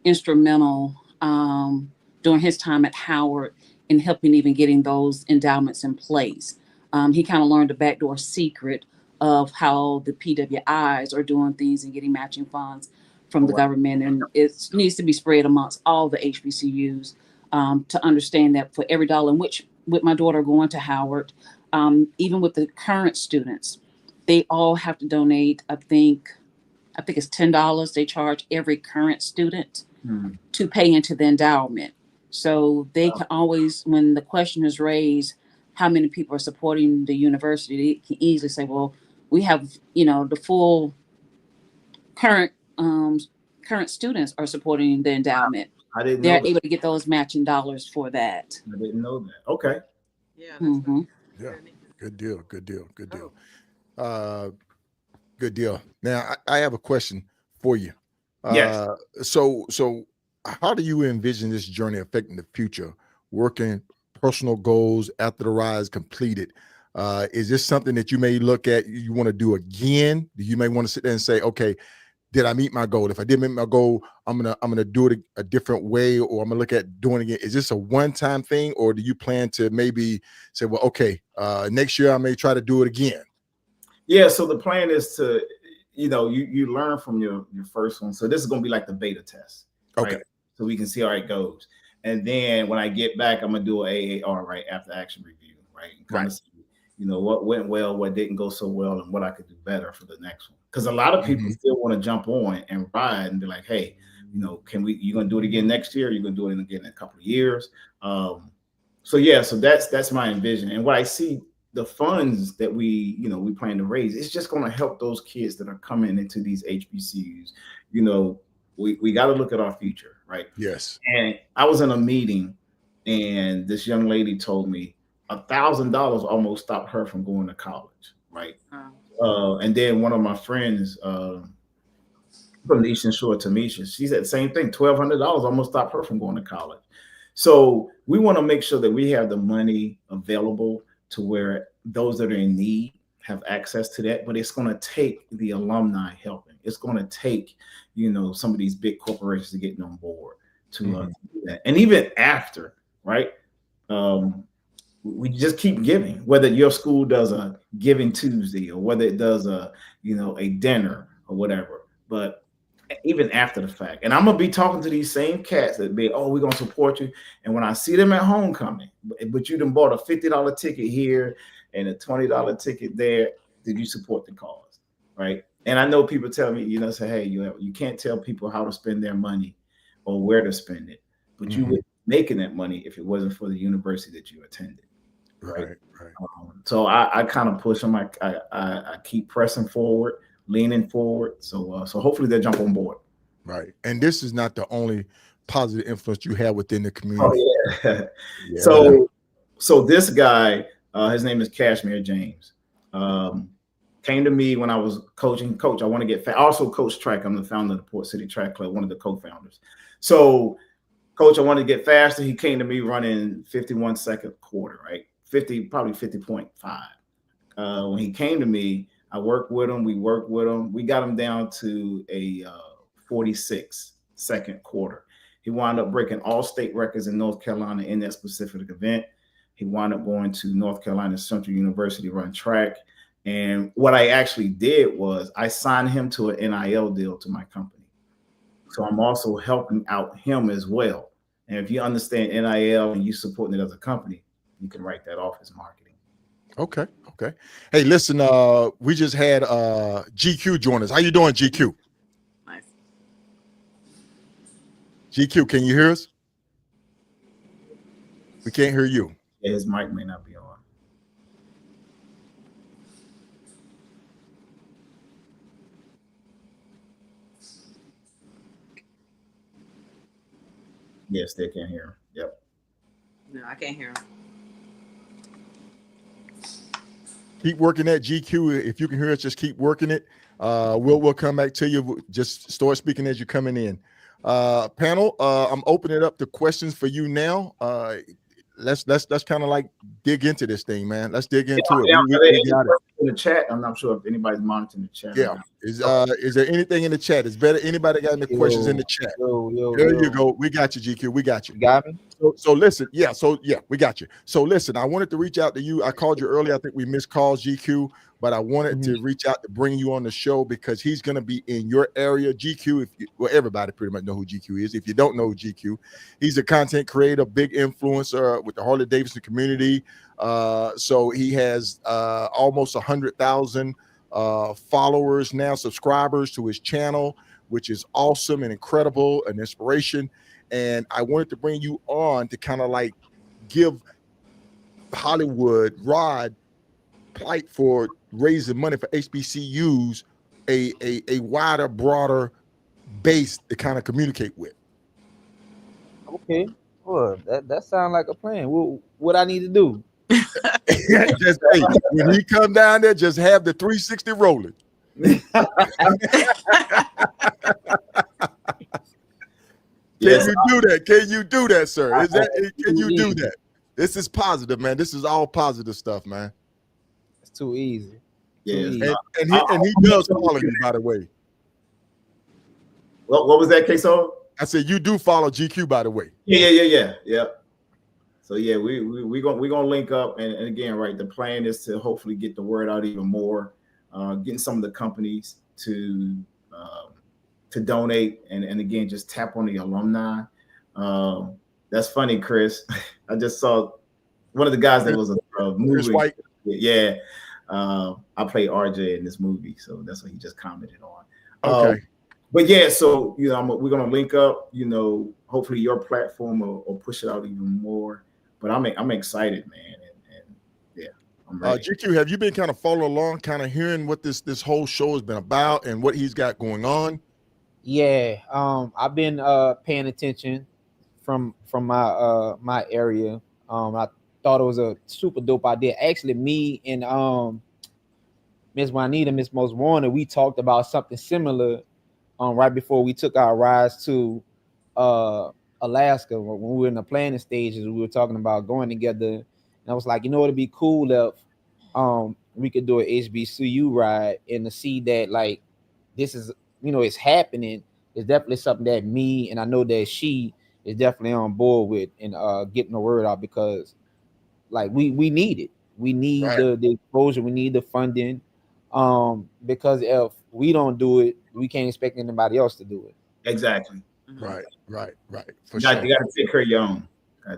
instrumental during his time at Howard in helping even getting those endowments in place. He kind of learned the backdoor secret of how the PWIs are doing things and getting matching funds from the government. And it needs to be spread amongst all the HBCUs to understand that for every dollar, in which with my daughter going to Howard, even with the current students, they all have to donate, I think it's $10 they charge every current student to pay into the endowment. So they can always, when the question is raised, how many people are supporting the university, they can easily say, well, we have, the full current students are supporting the endowment. They're able to get those matching dollars for that. I didn't know that. Okay. Yeah. Yeah. Good deal. Good deal. Now I have a question for you. Yes. So how do you envision this journey affecting the future, working personal goals after the ride is completed? Is this something that you may look at, you want to do again? You may want to sit there and say, okay, did I meet my goal? If I didn't meet my goal, I'm gonna do it a different way, or I'm gonna look at doing it again. Is this a one-time thing, or do you plan to maybe say, well, okay, next year I may try to do it again? Yeah, so the plan is to, you learn from your first one. So this is going to be like the beta test. Okay. Right? So we can see how it goes. And then when I get back, I'm going to do an AAR, right, after action review, right? And kind of see, you know, what went well, what didn't go so well, and what I could do better for the next one. Because a lot of people still want to jump on and ride and be like, hey, you know, you gonna do it again next year? You're gonna do it again in a couple of years. So that's my envision. And what I see, the funds that we plan to raise, it's just going to help those kids that are coming into these HBCUs. You know, we got to look at our future, right? Yes. And I was in a meeting, and this young lady told me $1,000 almost stopped her from going to college, right? And then one of my friends from the Eastern Shore, Tamisha, she said the same thing. $1,200 almost stopped her from going to college. So we want to make sure that we have the money available to where those that are in need have access to that, but it's going to take the alumni helping. It's going to take, you know, some of these big corporations to get on board to do that. And even after, right? We just keep giving, whether your school does a Giving Tuesday or whether it does a dinner or whatever. But even after the fact, and I'm gonna be talking to these same cats that be, oh, we're gonna support you. And when I see them at homecoming, but you done bought a $50 ticket here and a $20 ticket there, did you support the cause, right? And I know people tell me, you know, say, hey, you can't tell people how to spend their money or where to spend it, but you would be making that money if it wasn't for the university that you attended, right? So I kind of push them. I keep pressing forward, leaning forward. So hopefully they'll jump on board. Right. And this is not the only positive influence you have within the community. Oh, yeah. Yeah. So this guy, his name is Cashmere James, came to me when I was coaching. Coach, I want to get fast. I also coach track. I'm the founder of the Port City Track Club, one of the co-founders. So, Coach, I wanted to get faster. He came to me running 51-second quarter, right? Probably 50.5. When he came to me, I worked with him. We worked with him. We got him down to a 46-second quarter. He wound up breaking all state records in North Carolina in that specific event. He wound up going to North Carolina Central University to run track. And what I actually did was I signed him to an NIL deal to my company. So I'm also helping out him as well. And if you understand NIL and you supporting it as a company, you can write that off as marketing. Okay. Hey, listen, we just had GQ join us. How you doing, GQ? Nice. GQ, can you hear us? We can't hear you. Yeah, his mic may not be on. Yes, they can hear him. Yep. No, I can't hear him. Keep working that, GQ. If you can hear us, just keep working it. We'll come back to you. Just start speaking as you're coming in. Panel, I'm opening it up to questions for you now. Let's kind of like dig into this thing, man. Let's dig into it. We got it. In the chat, I'm not sure if anybody's monitoring the chat. Yeah. Is there anything in the chat? Is better? Anybody got any questions in the chat? There you go. We got you, GQ. We got you. You got me? So listen, we got you. So listen, I wanted to reach out to you. I called you earlier. I think we missed calls, GQ, but I wanted to reach out to bring you on the show because he's going to be in your area. GQ, everybody pretty much know who GQ is. If you don't know GQ, he's a content creator, big influencer with the Harley-Davidson community. So he has almost 100,000 followers now, subscribers to his channel, which is awesome and incredible, an inspiration. And I wanted to bring you on to kind of like give Hollywood Rod plight for raising money for HBCUs a wider, broader base to kind of communicate with. Okay. Well, that sounds like a plan. What I need to do? Just when he come down there, just have the 360 rolling. Yes, Can you do that? Can you do that, sir? Can you do that? This is positive, man. This is all positive stuff, man. It's too easy. Yeah. And he does follow you, by the way. What was that, Queso? I said you do follow GQ, by the way. Yeah. So yeah, we gonna link up, and again, right. The plan is to hopefully get the word out even more, getting some of the companies to donate, and again, just tap on the alumni. That's funny, Chris. I just saw one of the guys that was moving. Yeah. I play RJ in this movie, so that's what he just commented on. Okay. But yeah, so we're gonna link up. Hopefully your platform will push it out even more. But I'm excited, man, and yeah, I'm ready. GQ, have you been kind of following along, kind of hearing what this whole show has been about and what he's got going on? Yeah, I've been paying attention from my area. I thought it was a super dope idea. Actually, me and Miss Juanita, Miss Most Warner, we talked about something similar right before we took our rides to Alaska. When we were in the planning stages, we were talking about going together, and I was like, it'd be cool if we could do an HBCU ride and to see that like this is it's happening. It's definitely something that me and I know that she is definitely on board with and getting the word out, because like we need it. We need Right. the exposure. We need the funding. Because if we don't do it, we can't expect anybody else to do it. Exactly. Right. For You sure. got to take care of your own.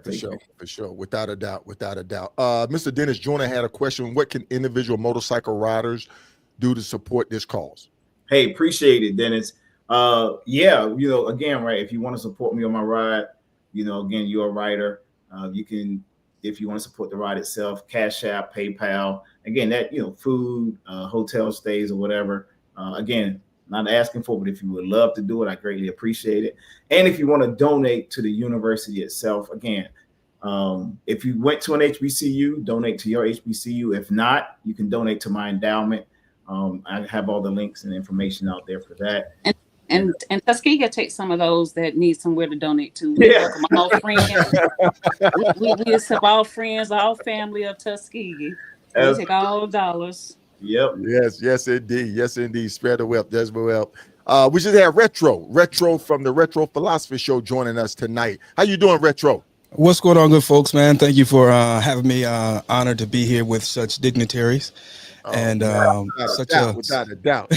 For sure. Without a doubt. Mr. Dennis Joyner had a question. What can individual motorcycle riders do to support this cause? Hey, appreciate it, Dennis. Again, right, if you want to support me on my ride, again, you're a rider. You can, if you want to support the ride itself, Cash App, PayPal. Again, that, food, hotel stays or whatever. Again, not asking for, but if you would love to do it, I greatly appreciate it. And if you want to donate to the university itself, again, if you went to an HBCU, donate to your HBCU. If not, you can donate to my endowment. I have all the links and information out there for that. And Tuskegee takes some of those that need somewhere to donate to. Yeah. All friends. we accept all friends, all family of Tuskegee. We take all dollars. Yep. Yes, indeed. Spread the wealth. There's the wealth. We should have Retro from the Retro Philosophy Show joining us tonight. How you doing, Retro? What's going on, good folks, man? Thank you for having me. Honored to be here with such dignitaries. Without a doubt.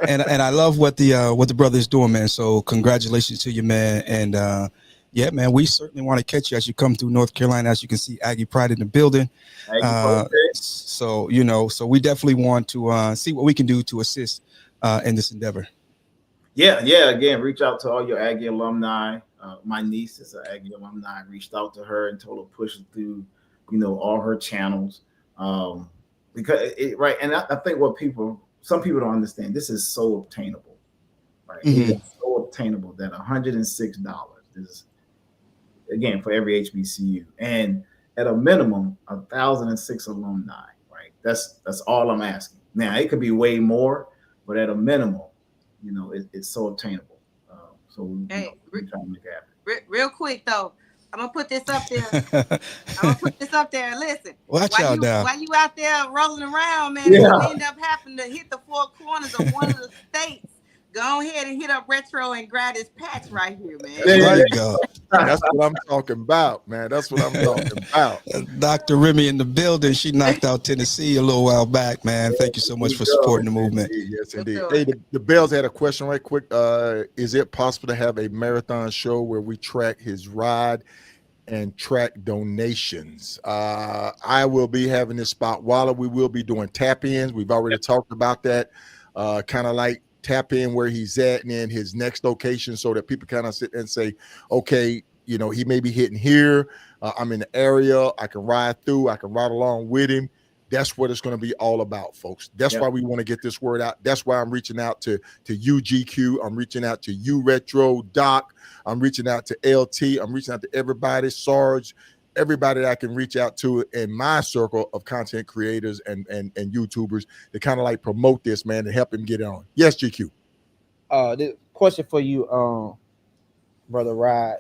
and I love what the brother's doing, man. So congratulations to you, man. And yeah, man, we certainly want to catch you as you come through North Carolina. As you can see, Aggie Pride in the building. So we definitely want to see what we can do to assist in this endeavor. Yeah. Again, reach out to all your Aggie alumni. My niece is an Aggie alumni. I reached out to her and told her push it through, all her channels. Because and I think some people don't understand, this is so obtainable, right? Mm-hmm. It is so obtainable that $106 is, again, for every HBCU, and at a minimum 1,006 alumni, right? That's all I'm asking. Now it could be way more, but at a minimum, it's so obtainable. So we're trying to make it happen. Real quick though, I'm gonna put this up there. Listen, watch out now. While you out there rolling around, man, Yeah. you end up having to hit the four corners of one of the states. Go ahead and hit up Retro and grab this patch right here, man. There you go. That's what I'm talking about, man. That's what I'm talking about. Dr. Remy in the building. She knocked out Tennessee a little while back, man. Thank you so much for supporting the movement. Yes, indeed. Hey, the Bells had a question right quick. Is it possible to have a marathon show where we track his ride and track donations? I will be having this spot. Waller, we will be doing tap-ins. We've already talked about that. Kind of like tap in where he's at and then his next location, so that people kind of sit and say, okay, he may be hitting here. I'm in the area. I can ride through. I can ride along with him. That's what it's going to be all about, folks. That's why we want to get this word out. That's why I'm reaching out to you, GQ. I'm reaching out to you, Retro, Doc. I'm reaching out to LT. I'm reaching out to everybody, Sarge, everybody that I can reach out to in my circle of content creators and YouTubers to kind of like promote this, man, and help him get on. Yes, GQ. The question for you, Brother Rod.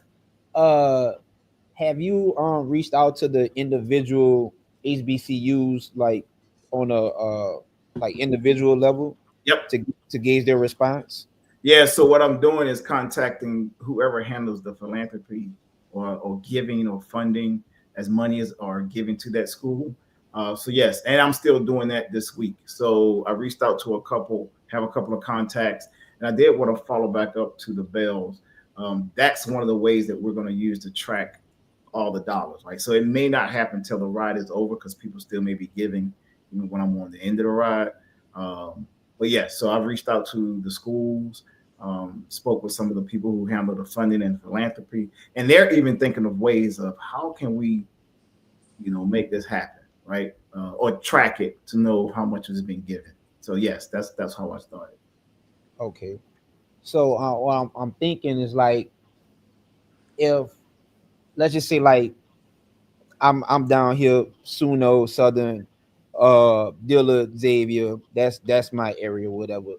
Have you reached out to the individual HBCUs like on a like individual level? Yep. To gauge their response? Yeah, so what I'm doing is contacting whoever handles the philanthropy or giving or funding as money as are given to that school. So yes, and I'm still doing that this week. So I reached out to have a couple of contacts, and I did want to follow back up to the Bells. That's one of the ways that we're going to use to track all the dollars, right? So it may not happen till the ride is over because people still may be giving, you know, when I'm on the end of the ride. But yeah, so I've reached out to the schools, spoke with some of the people who handle the funding and philanthropy, and they're even thinking of ways of how can we, you know, make this happen, right? Or track it to know how much has been given. So yes, that's how I started. Okay. So what I'm thinking is like, if let's just say like I'm down here, Suno, Southern, Dilla, Xavier, that's my area, whatever.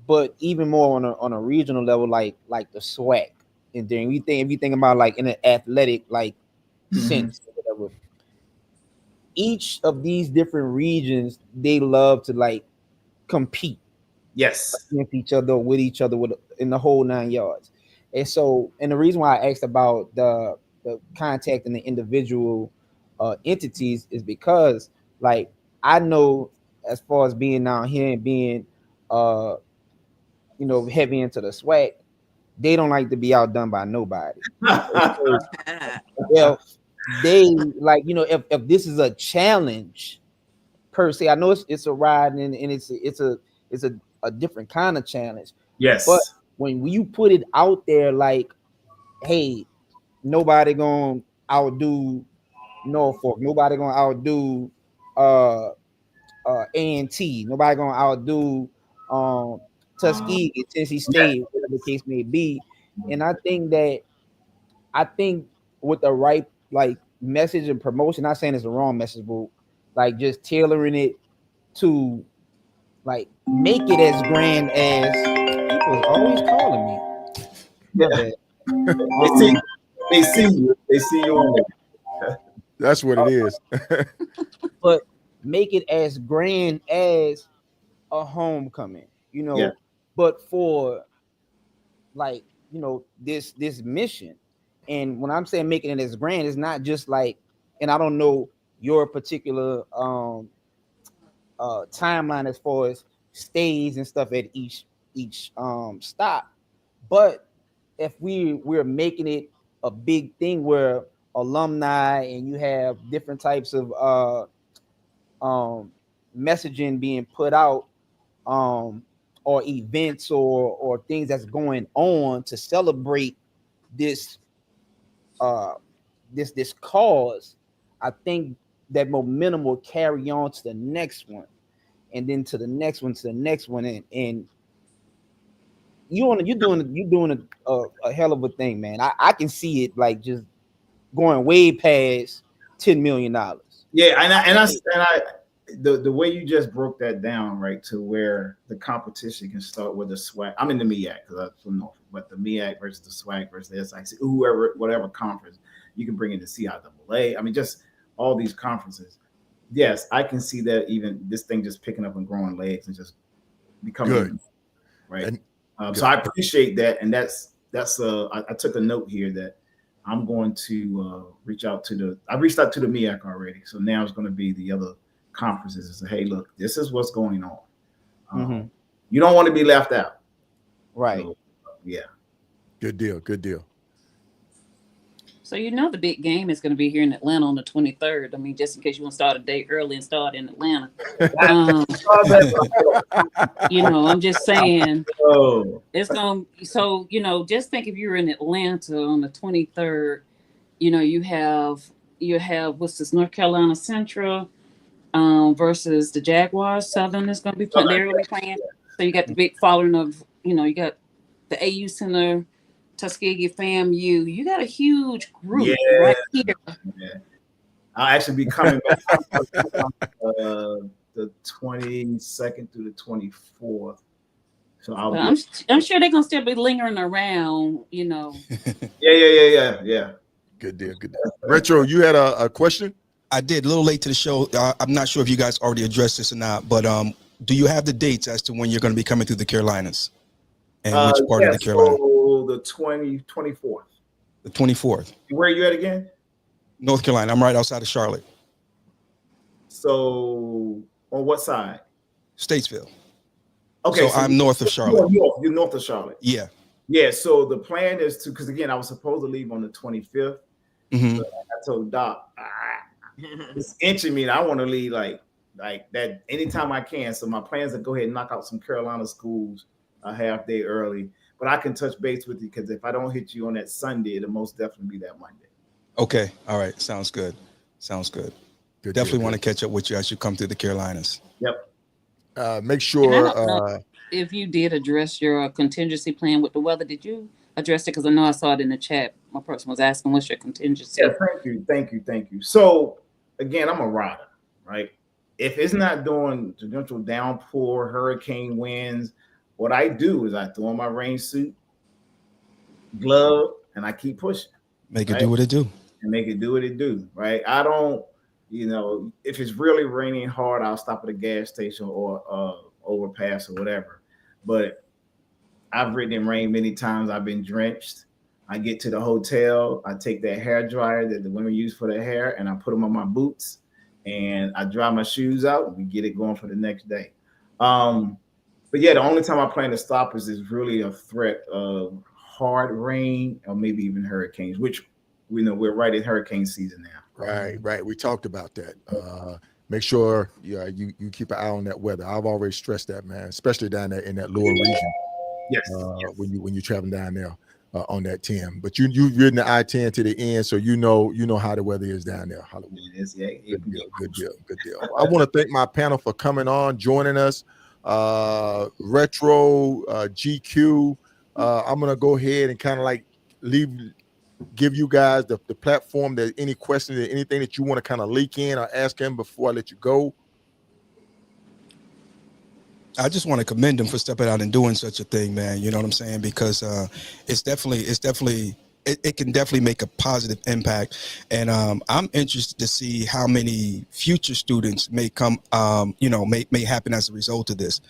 But even more on a regional level, like the SWAC, and then if you think about like in an athletic like sense, or whatever, each of these different regions, they love to like compete Yes. against each other, with each other, with in the whole 9 yards. And so, and the reason why I asked about the contact and the individual entities is because, like, I know as far as being down here and being, you know, heavy into the SWAC, they don't like to be outdone by nobody. So, well, they like, you know, if this is a challenge per se, I know it's a ride and it's a different kind of challenge. Yes. But when you put it out there, like, hey, nobody gonna outdo Norfolk, nobody gonna outdo A&T, nobody gonna outdo Tuskegee, Tennessee State, whatever the case may be. And I think with the right like message and promotion, not saying it's the wrong message, but like just tailoring it to like make it as grand as people are always calling me. Yeah. They see you on there. That's what it is. But make it as grand as a homecoming, you know. Yeah. But for like, you know, this mission, and when I'm saying making it as grand, it's not just like, and I don't know your particular timeline as far as stays and stuff at each stop, but if we're making it a big thing where alumni and you have different types of messaging being put out, or events or things that's going on to celebrate this this cause, I think that momentum will carry on to the next one, and then to the next one, to the next one, and you're doing a hell of a thing, man. I can see it like just going way past $10 million. Yeah, and the way you just broke that down, right, to where the competition can start with the SWAC. I'm in the MEAC because I'm from Norfolk, but the MEAC versus the SWAC versus the SIC, whatever conference, you can bring in the CIAA. I mean, just all these conferences. Yes, I can see that even this thing just picking up and growing legs and just becoming Good. Right. So I appreciate that, and that's I took a note here that I'm going to reach out to I reached out to the MEAC already, so now it's going to be the other conferences and say, hey, look, this is what's going on. You don't want to be left out, right? So, yeah. Good deal. So you know the big game is going to be here in Atlanta on the 23rd. I mean, just in case you want to start a day early and start in Atlanta. You know, I'm just saying it's going to, so, you know, just think if you're in Atlanta on the 23rd, you know, you have what's this, North Carolina Central versus the Jaguars. Southern is going to be playing. They're going to be playing. So you got the big following of, you know, you got the AU Center, Tuskegee FAMU. You got a huge group right here. Yeah. I'll actually be coming back the 22nd through the 24th. So I'm sure they're gonna still be lingering around, you know. Yeah. Good deal. Retro, you had a question? I did, a little late to the show. I'm not sure if you guys already addressed this or not, but do you have the dates as to when you're going to be coming through the Carolinas? And which part of the Carolinas? So the 24th. The 24th. Where are you at again? North Carolina. I'm right outside of Charlotte. So on what side? Statesville. Okay. So I'm north of Charlotte. You're north of Charlotte. Yeah. Yeah. So the plan is to, because again, I was supposed to leave on the 25th. Mhm. So I told Doc, it's inching me. I want to leave like that anytime I can. So my plans are to go ahead and knock out some Carolina schools a half day early. But I can touch base with you because if I don't hit you on that Sunday, it'll most definitely be that Monday. Okay. All right. Sounds good. Sounds good. Definitely want to catch up with you as you come to the Carolinas. Yep. Make sure. And I don't know if you did address your contingency plan with the weather. Did you address it? Because I know I saw it in the chat. My person was asking, what's your contingency? Yeah, thank you. So again, I'm a rider, right? If it's not doing torrential downpour, hurricane winds, what I do is I throw on my rain suit, glove, and I keep pushing. Make it do what it do. And make it do what it do, right? I don't, if it's really raining hard, I'll stop at a gas station or overpass or whatever. But I've ridden in rain many times. I've been drenched. I get to the hotel. I take that hair dryer that the women use for their hair, and I put them on my boots, and I dry my shoes out, and we get it going for the next day. But yeah, the only time I plan to stop is really a threat of hard rain or maybe even hurricanes, which we know we're right in hurricane season now. Right. We talked about that. Make sure you keep an eye on that weather. I've always stressed that, man, especially down there in that lower region. Yes. When you're traveling down there on that 10. But you've ridden the I-10 to the end, so you know how the weather is down there. Hollywood. It is, yeah. Good deal. I want to thank my panel for coming on, joining us. Retro, GQ. I'm gonna go ahead and kind of like give you guys the platform. That any questions or anything that you want to kind of leak in or ask him before I let you go. I just want to commend him for stepping out and doing such a thing, man. You know what I'm saying? Because it can definitely make a positive impact. And I'm interested to see how many future students may come, may happen as a result of this.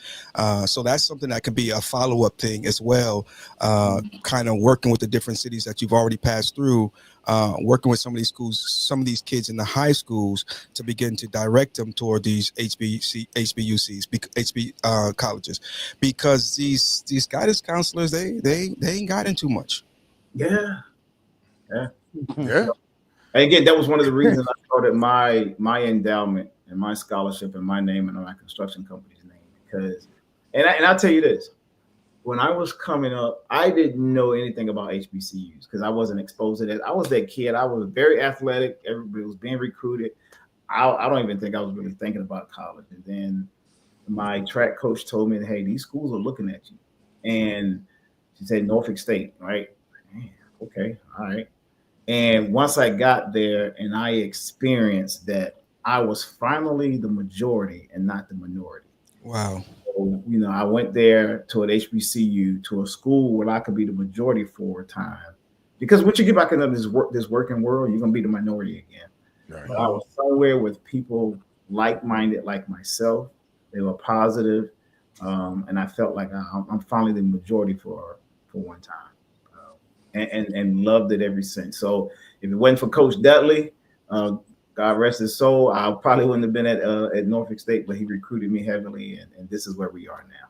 So that's something that could be a follow-up thing as well, kind of working with the different cities that you've already passed through, working with some of these schools, some of these kids in the high schools to begin to direct them toward these HBCUs, colleges, because these guidance counselors, they ain't gotten too much. Yeah. And again, that was one of the reasons I started my endowment and my scholarship and my name and my construction company's name. Because, and I'll tell you this, when I was coming up, I didn't know anything about HBCUs because I wasn't exposed to that. I was that kid. I was very athletic. Everybody was being recruited. I don't even think I was really thinking about college. And then my track coach told me, hey, these schools are looking at you. And she said, Norfolk State, right? Okay, all right. And once I got there and I experienced that I was finally the majority and not the minority. Wow. So, I went there to an HBCU, to a school where I could be the majority for a time. Because once you get back into this working world, you're going to be the minority again. Right. But I was somewhere with people like-minded like myself. They were positive. And I felt like I'm finally the majority for one time. And loved it ever since. So if it wasn't for Coach Dudley, God rest his soul, I probably wouldn't have been at Norfolk State, but he recruited me heavily, and this is where we are now.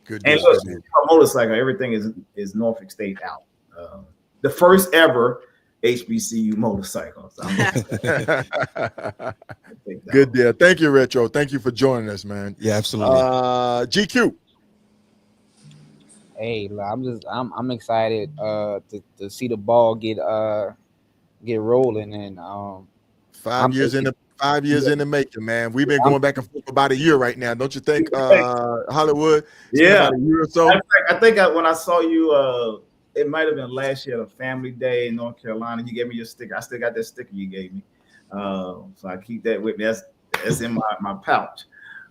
Good. And look, motorcycle, everything is Norfolk State out. The first ever HBCU motorcycle. So good deal. Thank you, Retro. Thank you for joining us, man. Yeah, absolutely. GQ. Hey, I'm excited to see the ball get rolling, and 5 years in the making, man. We've been going back and forth about a year right now, don't you think, Hollywood? Yeah, about a year or so. I think when I saw you, it might have been last year at a family day in North Carolina. You gave me your sticker. I still got that sticker you gave me, so I keep that with me. That's in my pouch.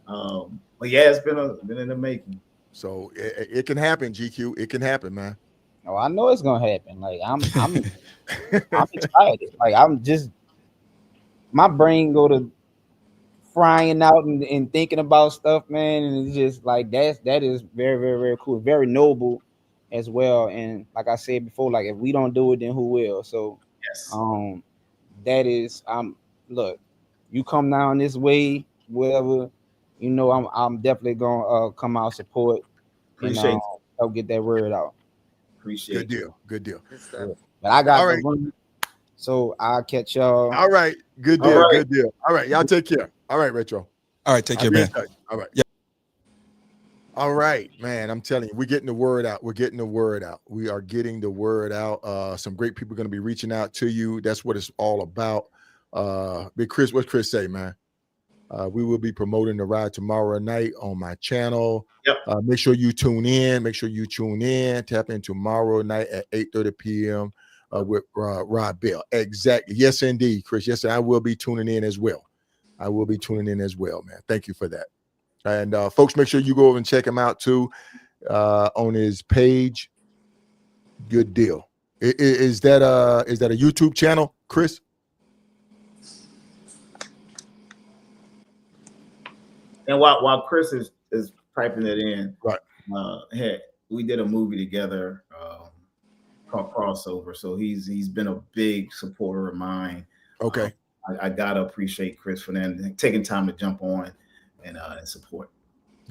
But yeah, it's been in the making. So it can happen, GQ. It can happen, man. Oh, I know it's gonna happen. Like I'm excited. Like I'm just, my brain go to frying out and thinking about stuff, man. And it's just like that is very, very, very cool, very noble as well. And like I said before, like if we don't do it, then who will? So yes, that is look, you come down this way, whatever. I'm definitely gonna come out support. Appreciate and help get that word out. Appreciate Good deal. But I got all right. So I'll catch y'all. All right. Good All deal. right. Good deal. All right. Y'all take care. All right, Retro. All right, take I'll care, be in man. touch. All right. Yeah. All right, man. I'm telling you, we're getting the word out. We're getting the word out. We are getting the word out. Some great people are going to be reaching out to you. That's what it's all about. Big Chris, what's Chris say, man? We will be promoting the ride tomorrow night on my channel. Yep. Make sure you tune in. Make sure you tune in. Tap in tomorrow night at 8:30 p.m. With Rod Bell. Exactly. Yes, indeed, Chris. Yes, I will be tuning in as well. I will be tuning in as well, man. Thank you for that. And folks, make sure you go over and check him out too on his page. Good deal. Is that a YouTube channel, Chris? And while Chris is typing it in, Right. Heck, we did a movie together called Crossover. So he's been a big supporter of mine. Okay. I gotta appreciate Chris for that and taking time to jump on and support.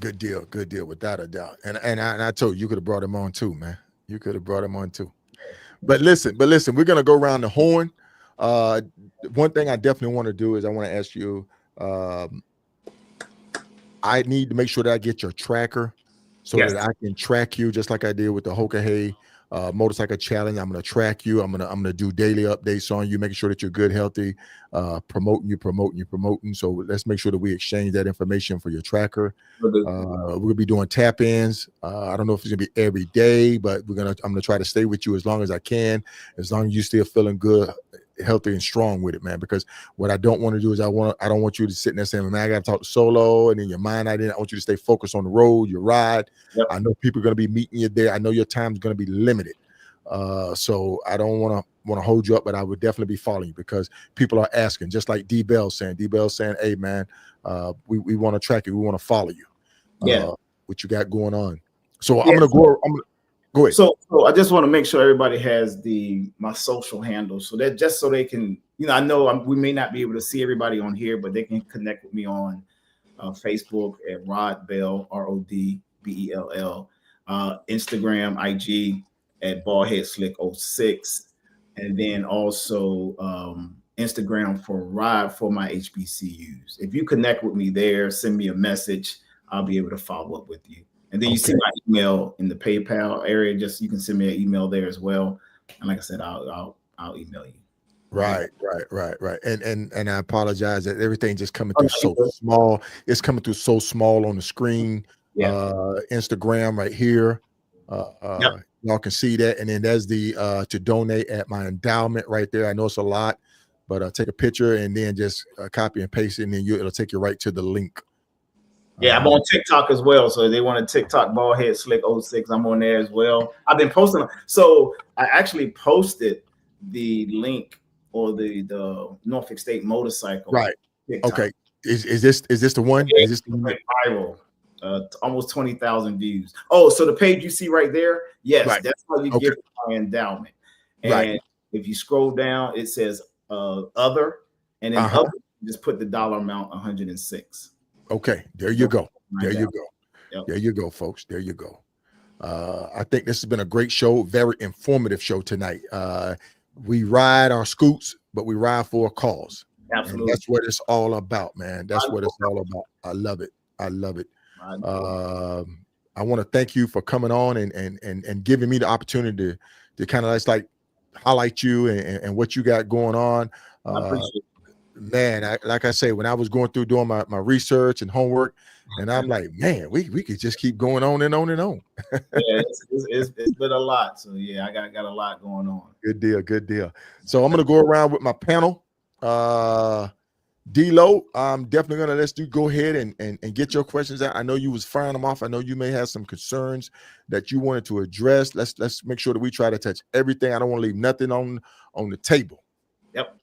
Good deal. Good deal, without a doubt. And I told you could have brought him on too, man. You could have brought him on too. But listen, we're gonna go around the horn. One thing I definitely want to do is I want to ask you. I need to make sure that I get your tracker so Yes. that I can track you just like I did with the Hoka Hey motorcycle challenge. I'm going to track you. I'm going to do daily updates on you, making sure that you're good, healthy, promoting you. So let's make sure that we exchange that information for your tracker. We're going to be doing tap-ins. I don't know if it's going to be every day, but I'm going to try to stay with you as long as I can, as long as you're still feeling good, healthy and strong with it, man. Because what I don't want to do is I don't want you to sit there saying, man, I got to talk to Solo, and in your mind, I want you to stay focused on the road, your ride. Yep. I know people are going to be meeting you there. I know your time's going to be limited. So I don't want to hold you up, but I would definitely be following you because people are asking, just like D Bell saying, hey man, we want to track you. We want to follow you. Yeah. What you got going on. So I'm going to go ahead. So I just want to make sure everybody has my social handles so that just so they can, I know we may not be able to see everybody on here, but they can connect with me on Facebook at Rod Bell, RODBELL, Instagram, IG at BaldheadSlick06, and then also Instagram for Rod for my HBCUs. If you connect with me there, send me a message, I'll be able to follow up with you. And then you see my email in the PayPal area. Just you can send me an email there as well. And like I said, I'll email you. Right. And I apologize that everything just coming through so small. It's coming through so small on the screen. Yeah. Instagram right here. Yep. Y'all can see that. And then there's the to donate at my endowment right there. I know it's a lot, but take a picture and then just copy and paste it, and then it'll take you right to the link. Yeah, I'm on TikTok as well. So if they want to TikTok BaldheadSlick06, I'm on there as well. I've been posting. So I actually posted the link or the Norfolk State motorcycle. Right. TikTok. Okay. Is this the one? Yeah, Is this the one? viral? Almost 20,000 views. Oh, so the page you see right there, yes, Right. that's how you get my endowment. And if you scroll down, it says other, and then other, just put the dollar amount 106. Okay, there you go. There you go. Yep. There you go, folks. There you go. I think this has been a great show, very informative show tonight. We ride our scoots, but we ride for a cause. Absolutely. And that's what it's all about, man. That's what it's all about. I love it. I love it. I want to thank you for coming on and giving me the opportunity to kind of like highlight you and what you got going on. I appreciate it. Man, like I say, when I was going through doing my research and homework, and I'm like, man, we could just keep going on and on and on. Yeah, it's been a lot. So yeah, I got a lot going on. Good deal. So I'm gonna go around with my panel. D-Lo, I'm definitely gonna let you go ahead and get your questions out. I know you was firing them off. I know you may have some concerns that you wanted to address. Let's make sure that we try to touch everything. I don't want to leave nothing on the table. Yep.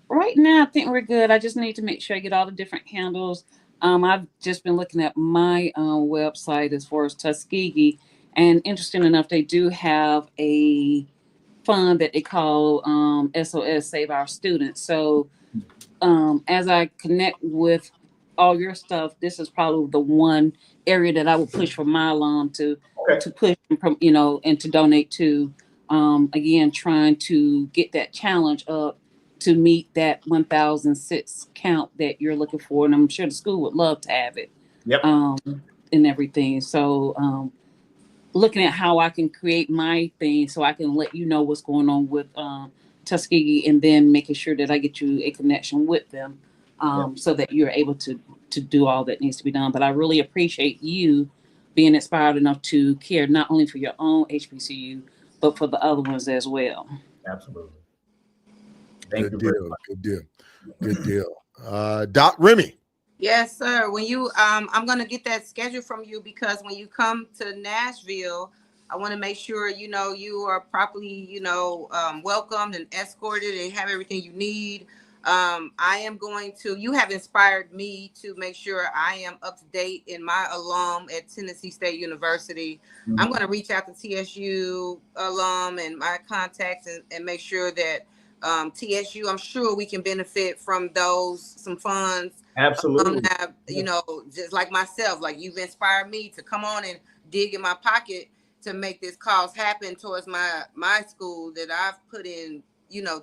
Right now, I think we're good. I just need to make sure I get all the different handles. I've just been looking at my website as far as Tuskegee, and interesting enough, they do have a fund that they call SOS Save Our Students. So as I connect with all your stuff, this is probably the one area that I will push for my alum to push, and to donate to. Again, trying to get that challenge up to meet that 1,006 count that you're looking for. And I'm sure the school would love to have it. Yep. And everything. So looking at how I can create my thing so I can let you know what's going on with Tuskegee, and then making sure that I get you a connection with them so that you're able to do all that needs to be done. But I really appreciate you being inspired enough to care not only for your own HBCU, but for the other ones as well. Absolutely. Good deal. Good deal. Good deal. Doc Remy. Yes, sir. When you, I'm going to get that schedule from you, because when you come to Nashville, I want to make sure, you know, you are properly, you know, welcomed and escorted and have everything you need. I am going to, you have inspired me to make sure I am up to date in my alum at Tennessee State University. Mm-hmm. I'm going to reach out to TSU alum and my contacts and make sure that TSU, I'm sure we can benefit from some funds. Absolutely. You know, just like myself, like you've inspired me to come on and dig in my pocket to make this cause happen towards my school that I've put in. You know,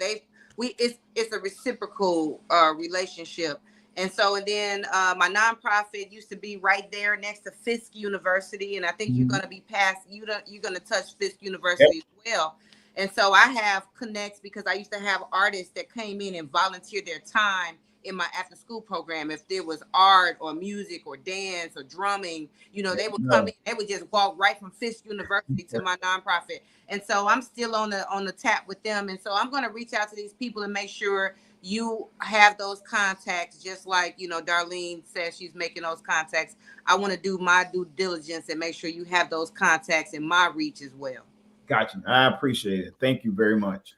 it's a reciprocal relationship. And so, and then my nonprofit used to be right there next to Fisk University, and I think you're going to be you're going to touch Fisk University as well. And so I have connects, because I used to have artists that came in and volunteered their time in my after school program. If there was art or music or dance or drumming, you know, they would come in, they would just walk right from Fisk University to my nonprofit. And so I'm still on the tap with them. And so I'm going to reach out to these people and make sure you have those contacts, just like, you know, Darlene says she's making those contacts. I want to do my due diligence and make sure you have those contacts in my reach as well. Gotcha. I appreciate it. Thank you very much.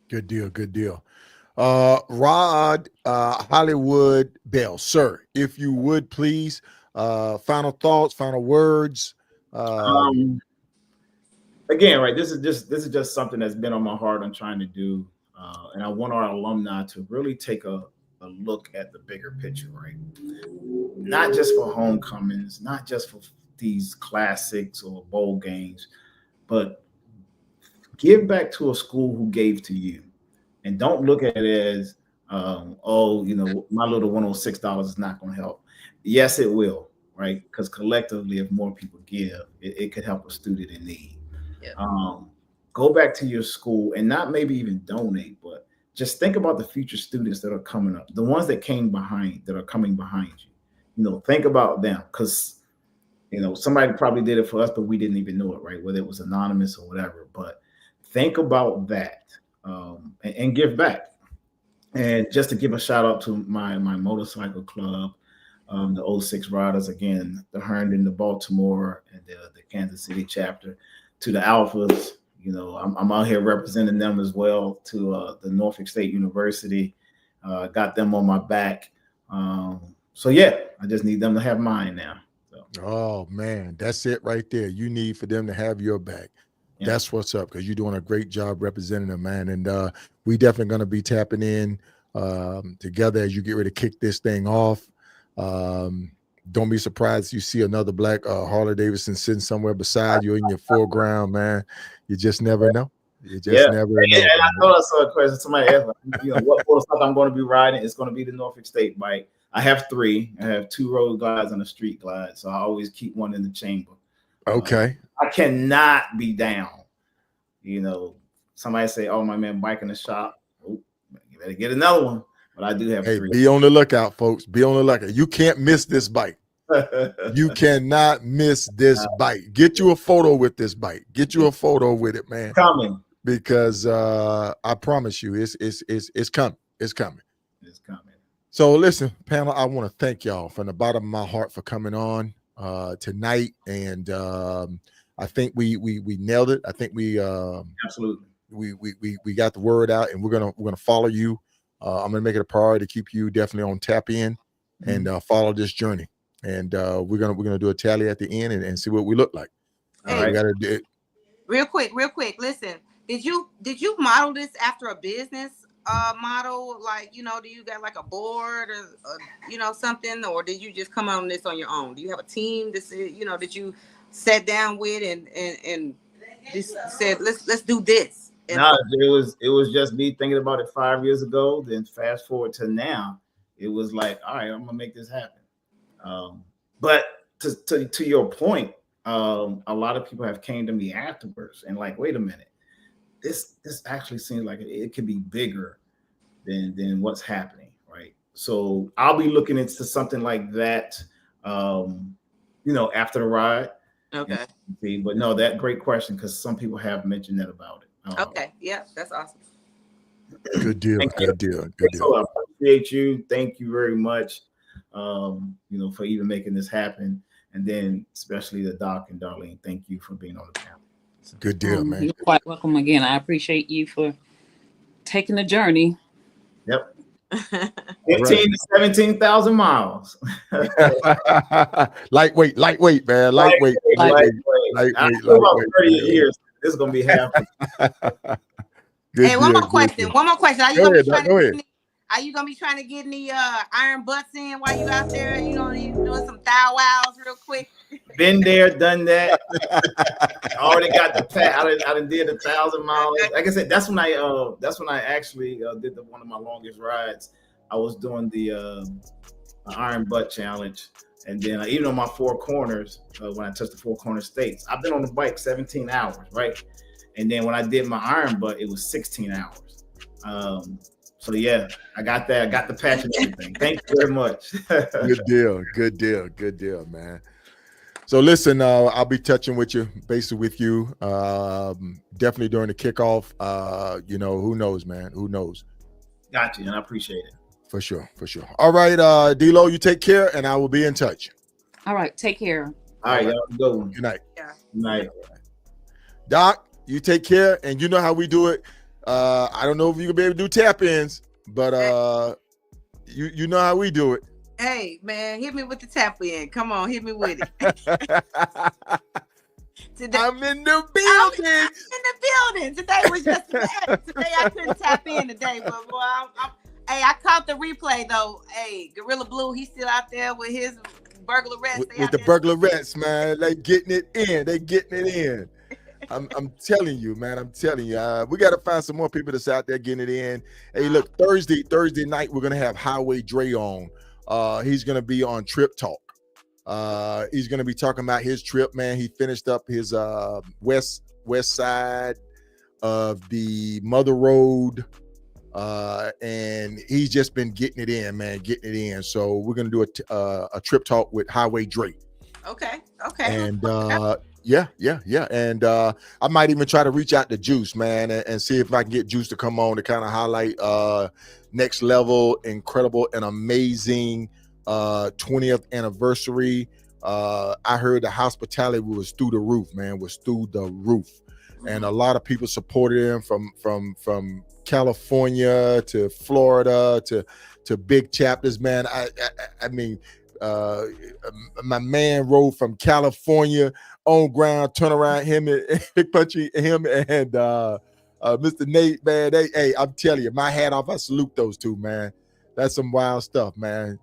Good deal. Good deal. Rod Hollywood Bell, sir, if you would please, final thoughts, final words. Again, right, this is just something that's been on my heart. I'm trying to do, and I want our alumni to really take a look at the bigger picture, right? Not just for homecomings, not just for these classics or bowl games, but give back to a school who gave to you. And don't look at it as, you know, my little $106 is not going to help. Yes, it will, right? Because collectively, if more people give, it could help a student in need. Yeah. Go back to your school and not maybe even donate, but just think about the future students that are coming up, the ones that are coming behind you. You know, think about them, because, you know, somebody probably did it for us, but we didn't even know it, right? Whether it was anonymous or whatever. But think about that. And give back. And just to give a shout out to my motorcycle club, the 06 Riders, again, the Herndon, the Baltimore, and the Kansas City chapter, to the Alphas. You know, I'm out here representing them as well, to the Norfolk State University. Got them on my back. So yeah, I just need them to have mine now. So. Oh man, that's it right there. You need for them to have your back. Yeah. That's what's up, because you're doing a great job representing them, man. And we definitely going to be tapping in together as you get ready to kick this thing off. Don't be surprised if you see another black Harley-Davidson sitting somewhere beside you in your foreground, man. You just never know. You just never know. And I thought I saw a question. Somebody asked, you know, what motorcycle I'm going to be riding? It's going to be the Norfolk State bike. I have 3. I have 2 road glides and a street glide. So I always keep one in the chamber. Okay. I cannot be down. You know, somebody say, "Oh, my man, bike in the shop." Oh, you better get another one. But I do have 3. Be on the lookout, folks. Be on the lookout. You can't miss this bike. You cannot miss this bike. Get you a photo with this bike. Get you a photo with it, man. Coming. Because I promise you, it's coming. It's coming. It's coming. So listen, panel, I want to thank y'all from the bottom of my heart for coming on tonight, and I think we nailed it. I think we absolutely we got the word out, and we're gonna follow you. I'm gonna make it a priority to keep you definitely on tap in and follow this journey. And we're gonna do a tally at the end and see what we look like. Hey, we gotta do it. Real quick. Listen, did you model this after a business model? Like, you know, do you got like a board or you know, something, or did you just come on this on your own? Do you have a team you know, that you sat down with and just said let's do this No, it was just me thinking about it 5 years ago. Then fast forward to now, it was like, all right, I'm gonna make this happen. But to your point, a lot of people have came to me afterwards and like, wait a minute, this actually seems like it could be bigger than what's happening, right? So I'll be looking into something like that, after the ride. Okay. But no, that great question, because some people have mentioned that about it. Okay. Yeah, that's awesome. Good deal. Good deal. Good So I deal. appreciate you. Thank you very much. For even making this happen. And then especially the Doc and Darlene, thank you for being on the panel. Good deal, man. You're quite welcome again. I appreciate you for taking the journey. Yep. 15 to 17,000 miles. Lightweight, man. Lightweight. About 30 years. This is gonna be half. Hey, one more question. Are you gonna be trying to get any iron butts in while you out there? You doing some thou wows real quick? Been there, done that. Already got the I done did 1,000 miles. Like I said, that's when I actually did one of my longest rides. I was doing the iron butt challenge, and then even on my four corners, when I touched the four corner states, I've been on the bike 17 hours, right? And then when I did my iron butt, it was 16 hours. So yeah, I got that. I got the patch and everything. Thank you very much. Good deal, man. So listen, I'll be touching with you, definitely during the kickoff. Who knows, man? Who knows? Got you, and I appreciate it. For sure. All right, D-Lo, you take care, and I will be in touch. All right, take care. All right, y'all. Good one. Good night. Yeah. Good night. Doc, you take care, and you know how we do it. I don't know if you can be able to do tap-ins, but you know how we do it. Hey, man, hit me with the tap in. Come on, hit me with it. Today, I'm in the building. Today was just bad. Today I couldn't tap in today, but boy, I caught the replay though. Hey, Gorilla Blue, he's still out there with his burglarettes. With the burglarettes, man. They getting it in. I'm telling you, man. We got to find some more people that's out there getting it in. Hey, look, Thursday night, we're going to have Highway Dre on. He's going to be on Trip Talk. He's going to be talking about his trip, man. He finished up his west side of the Mother Road. And he's just been getting it in, man, So we're going to do a Trip Talk with Highway Dre. Okay. And yeah. And I might even try to reach out to Juice, man, and see if I can get Juice to come on to kind of highlight next level, incredible and amazing 20th anniversary. I heard the hospitality was through the roof, man, and a lot of people supported him from California to Florida to big chapters, man. I mean, my man rode from California on ground, turn around, him and Big Punchy, him and Mr. Nate, man. Hey, I'm telling you, my hat off. I salute those two, man. That's some wild stuff, man.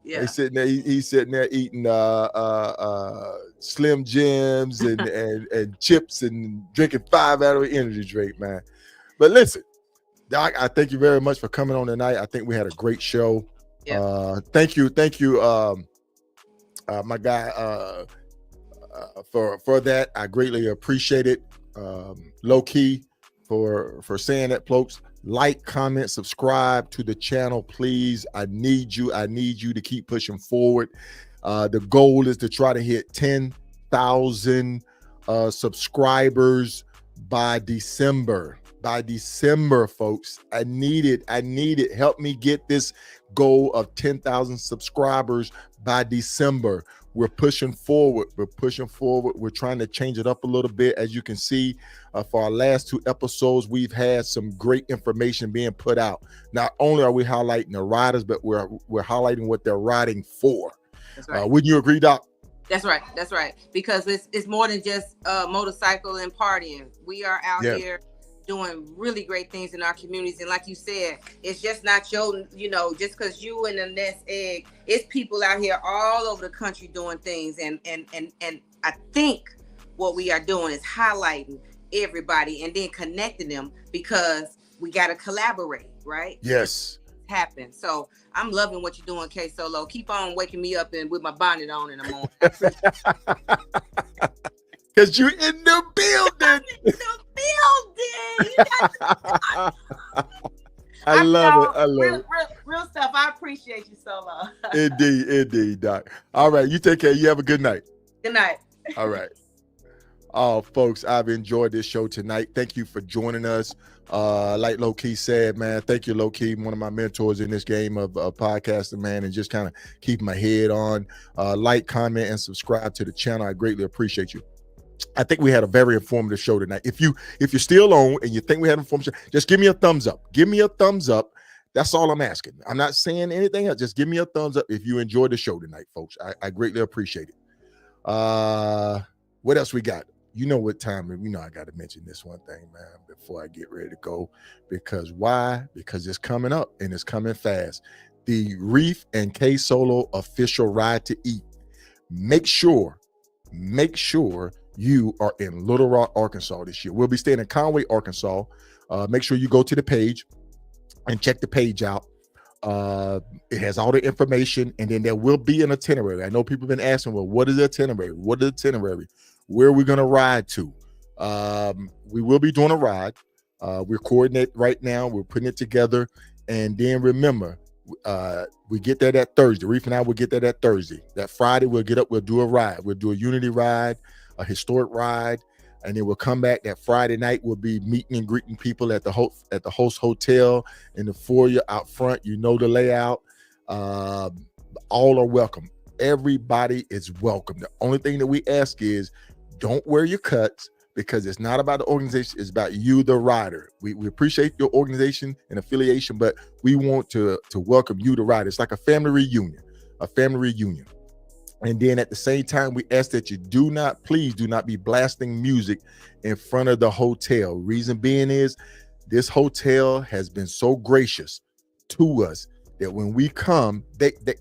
Yeah. He's sitting there. He's sitting there eating Slim Jims and chips and drinking 5-hour energy drink, man. But listen, Doc, I thank you very much for coming on tonight. I think we had a great show. Yeah. Thank you, my guy, for that. I greatly appreciate it. Low key for saying that, folks. Like, comment, subscribe to the channel, please. I need you to keep pushing forward. The goal is to try to hit 10,000 subscribers by December. Folks. I need it. Help me get this goal of 10,000 subscribers by December. We're pushing forward. We're trying to change it up a little bit. As you can see, for our last 2 episodes, we've had some great information being put out. Not only are we highlighting the riders, but we're highlighting what they're riding for. That's right. Wouldn't you agree, Doc? That's right. Because it's more than just motorcycle and partying. We are out here doing really great things in our communities. And like you said, it's just not just because you in the nest egg, it's people out here all over the country doing things. And I think what we are doing is highlighting everybody and then connecting them, because we got to collaborate, right? Yes. Happen. So I'm loving what you're doing, K Solo. Keep on waking me up and with my bonnet on in the morning. Because you're in the building. In the building. I love it. I love it. Real stuff. I appreciate you, Solo. Indeed, Doc. All right, you take care. You have a good night. Good night. All right. Oh, folks, I've enjoyed this show tonight. Thank you for joining us. Like Low Key said, man, thank you, Low Key, one of my mentors in this game of podcasting, man, and just kind of keep my head on. Like, comment, and subscribe to the channel. I greatly appreciate you. I think we had a very informative show tonight. If you're still on and you think we had an informative show, just give me a thumbs up. Give me a thumbs up. That's all I'm asking. I'm not saying anything else. Just give me a thumbs up if you enjoyed the show tonight, folks. I greatly appreciate it. What else we got? You know what time, you know I got to mention this one thing, man, before I get ready to go. Because why? Because it's coming up and it's coming fast. The Reef and K Solo official Ride to Eat. Make sure you are in Little Rock, Arkansas this year. We'll be staying in Conway, Arkansas. Make sure you go to the page and check the page out. It has all the information, and then there will be an itinerary. I know people have been asking, well, what is the itinerary? What is the itinerary? Where are we going to ride to? We will be doing a ride. We're coordinating right now. We're putting it together. And then remember, we get there that Thursday. Reef and I will get there that Thursday. That Friday, we'll get up. We'll do a ride. We'll do a unity ride, a historic ride. And then we'll come back that Friday night. We'll be meeting and greeting people at the host hotel in the foyer out front. You know the layout. All are welcome. Everybody is welcome. The only thing that we ask is don't wear your cuts, because it's not about the organization. It's about you, the rider. We appreciate your organization and affiliation, but we want to welcome you, the rider. It's like a family reunion. And then at the same time, we ask that you please do not be blasting music in front of the hotel. Reason being is this hotel has been so gracious to us that when we come,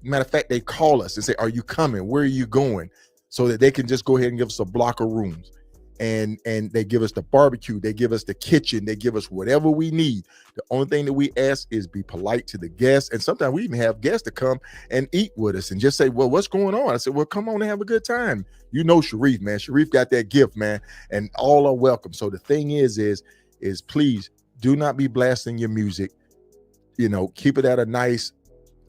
matter of fact, they call us and say, are you coming? Where are you going? So that they can just go ahead and give us a block of rooms. And they give us the barbecue, they give us the kitchen, they give us whatever we need. The only thing that we ask is be polite to the guests. And sometimes we even have guests to come and eat with us and just say, well, what's going on? I said, well, come on and have a good time. You know Sharif, man. Sharif got that gift, man. And all are welcome. So the thing is please do not be blasting your music. You know, keep it at a nice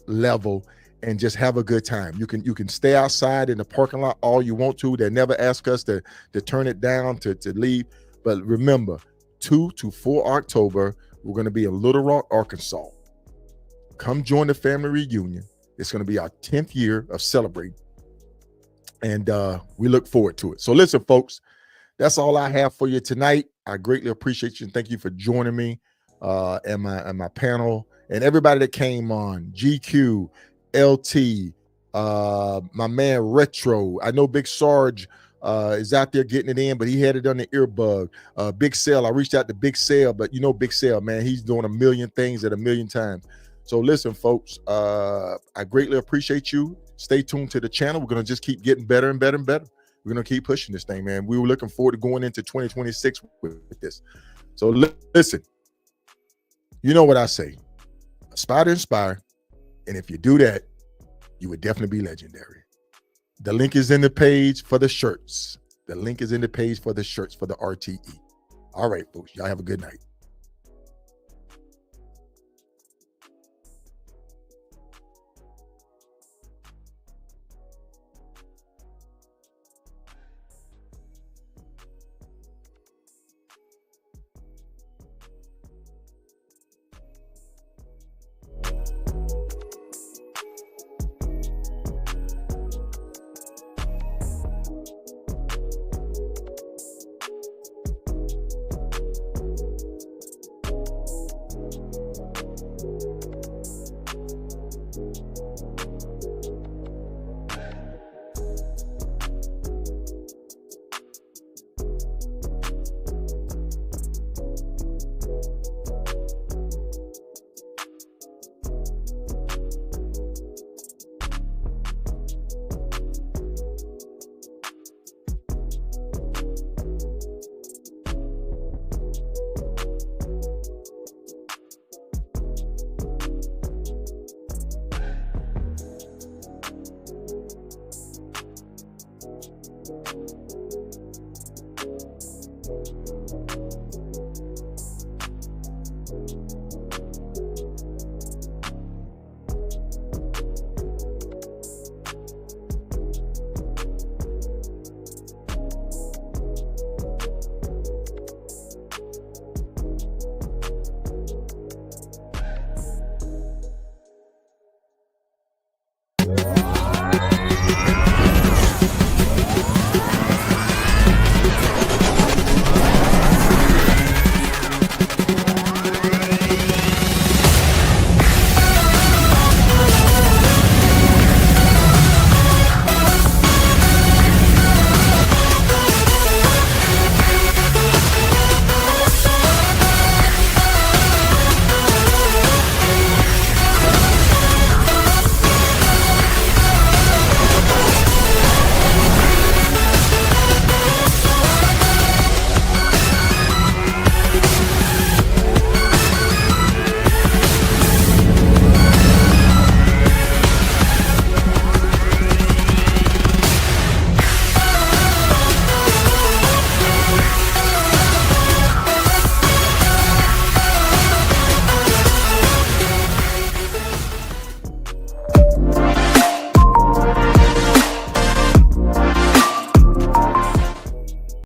level and just have a good time. You can stay outside in the parking lot all you want to. They never ask us to turn it down, to leave. But remember, 2 to 4 October, we're going to be in Little Rock, Arkansas. Come join the family reunion. It's going to be our 10th year of celebrating. And we look forward to it. So listen, folks, that's all I have for you tonight. I greatly appreciate you and thank you for joining me and my panel and everybody that came on. GQ, LT, my man Retro. I know Big Sarge is out there getting it in, but he had it on the earbug. Big Sale, I reached out to Big Sale, but you know Big Sale, man, he's doing a million things at a million times. So listen, folks, I greatly appreciate you. Stay tuned to the channel. We're going to just keep getting better and better and better. We're going to keep pushing this thing, man. We were looking forward to going into 2026 with this. So listen, you know what I say, aspire to inspire. And if you do that, you would definitely be legendary. The link is in the page for the shirts. The link is in the page for the shirts for the RTE. All right, folks, y'all have a good night.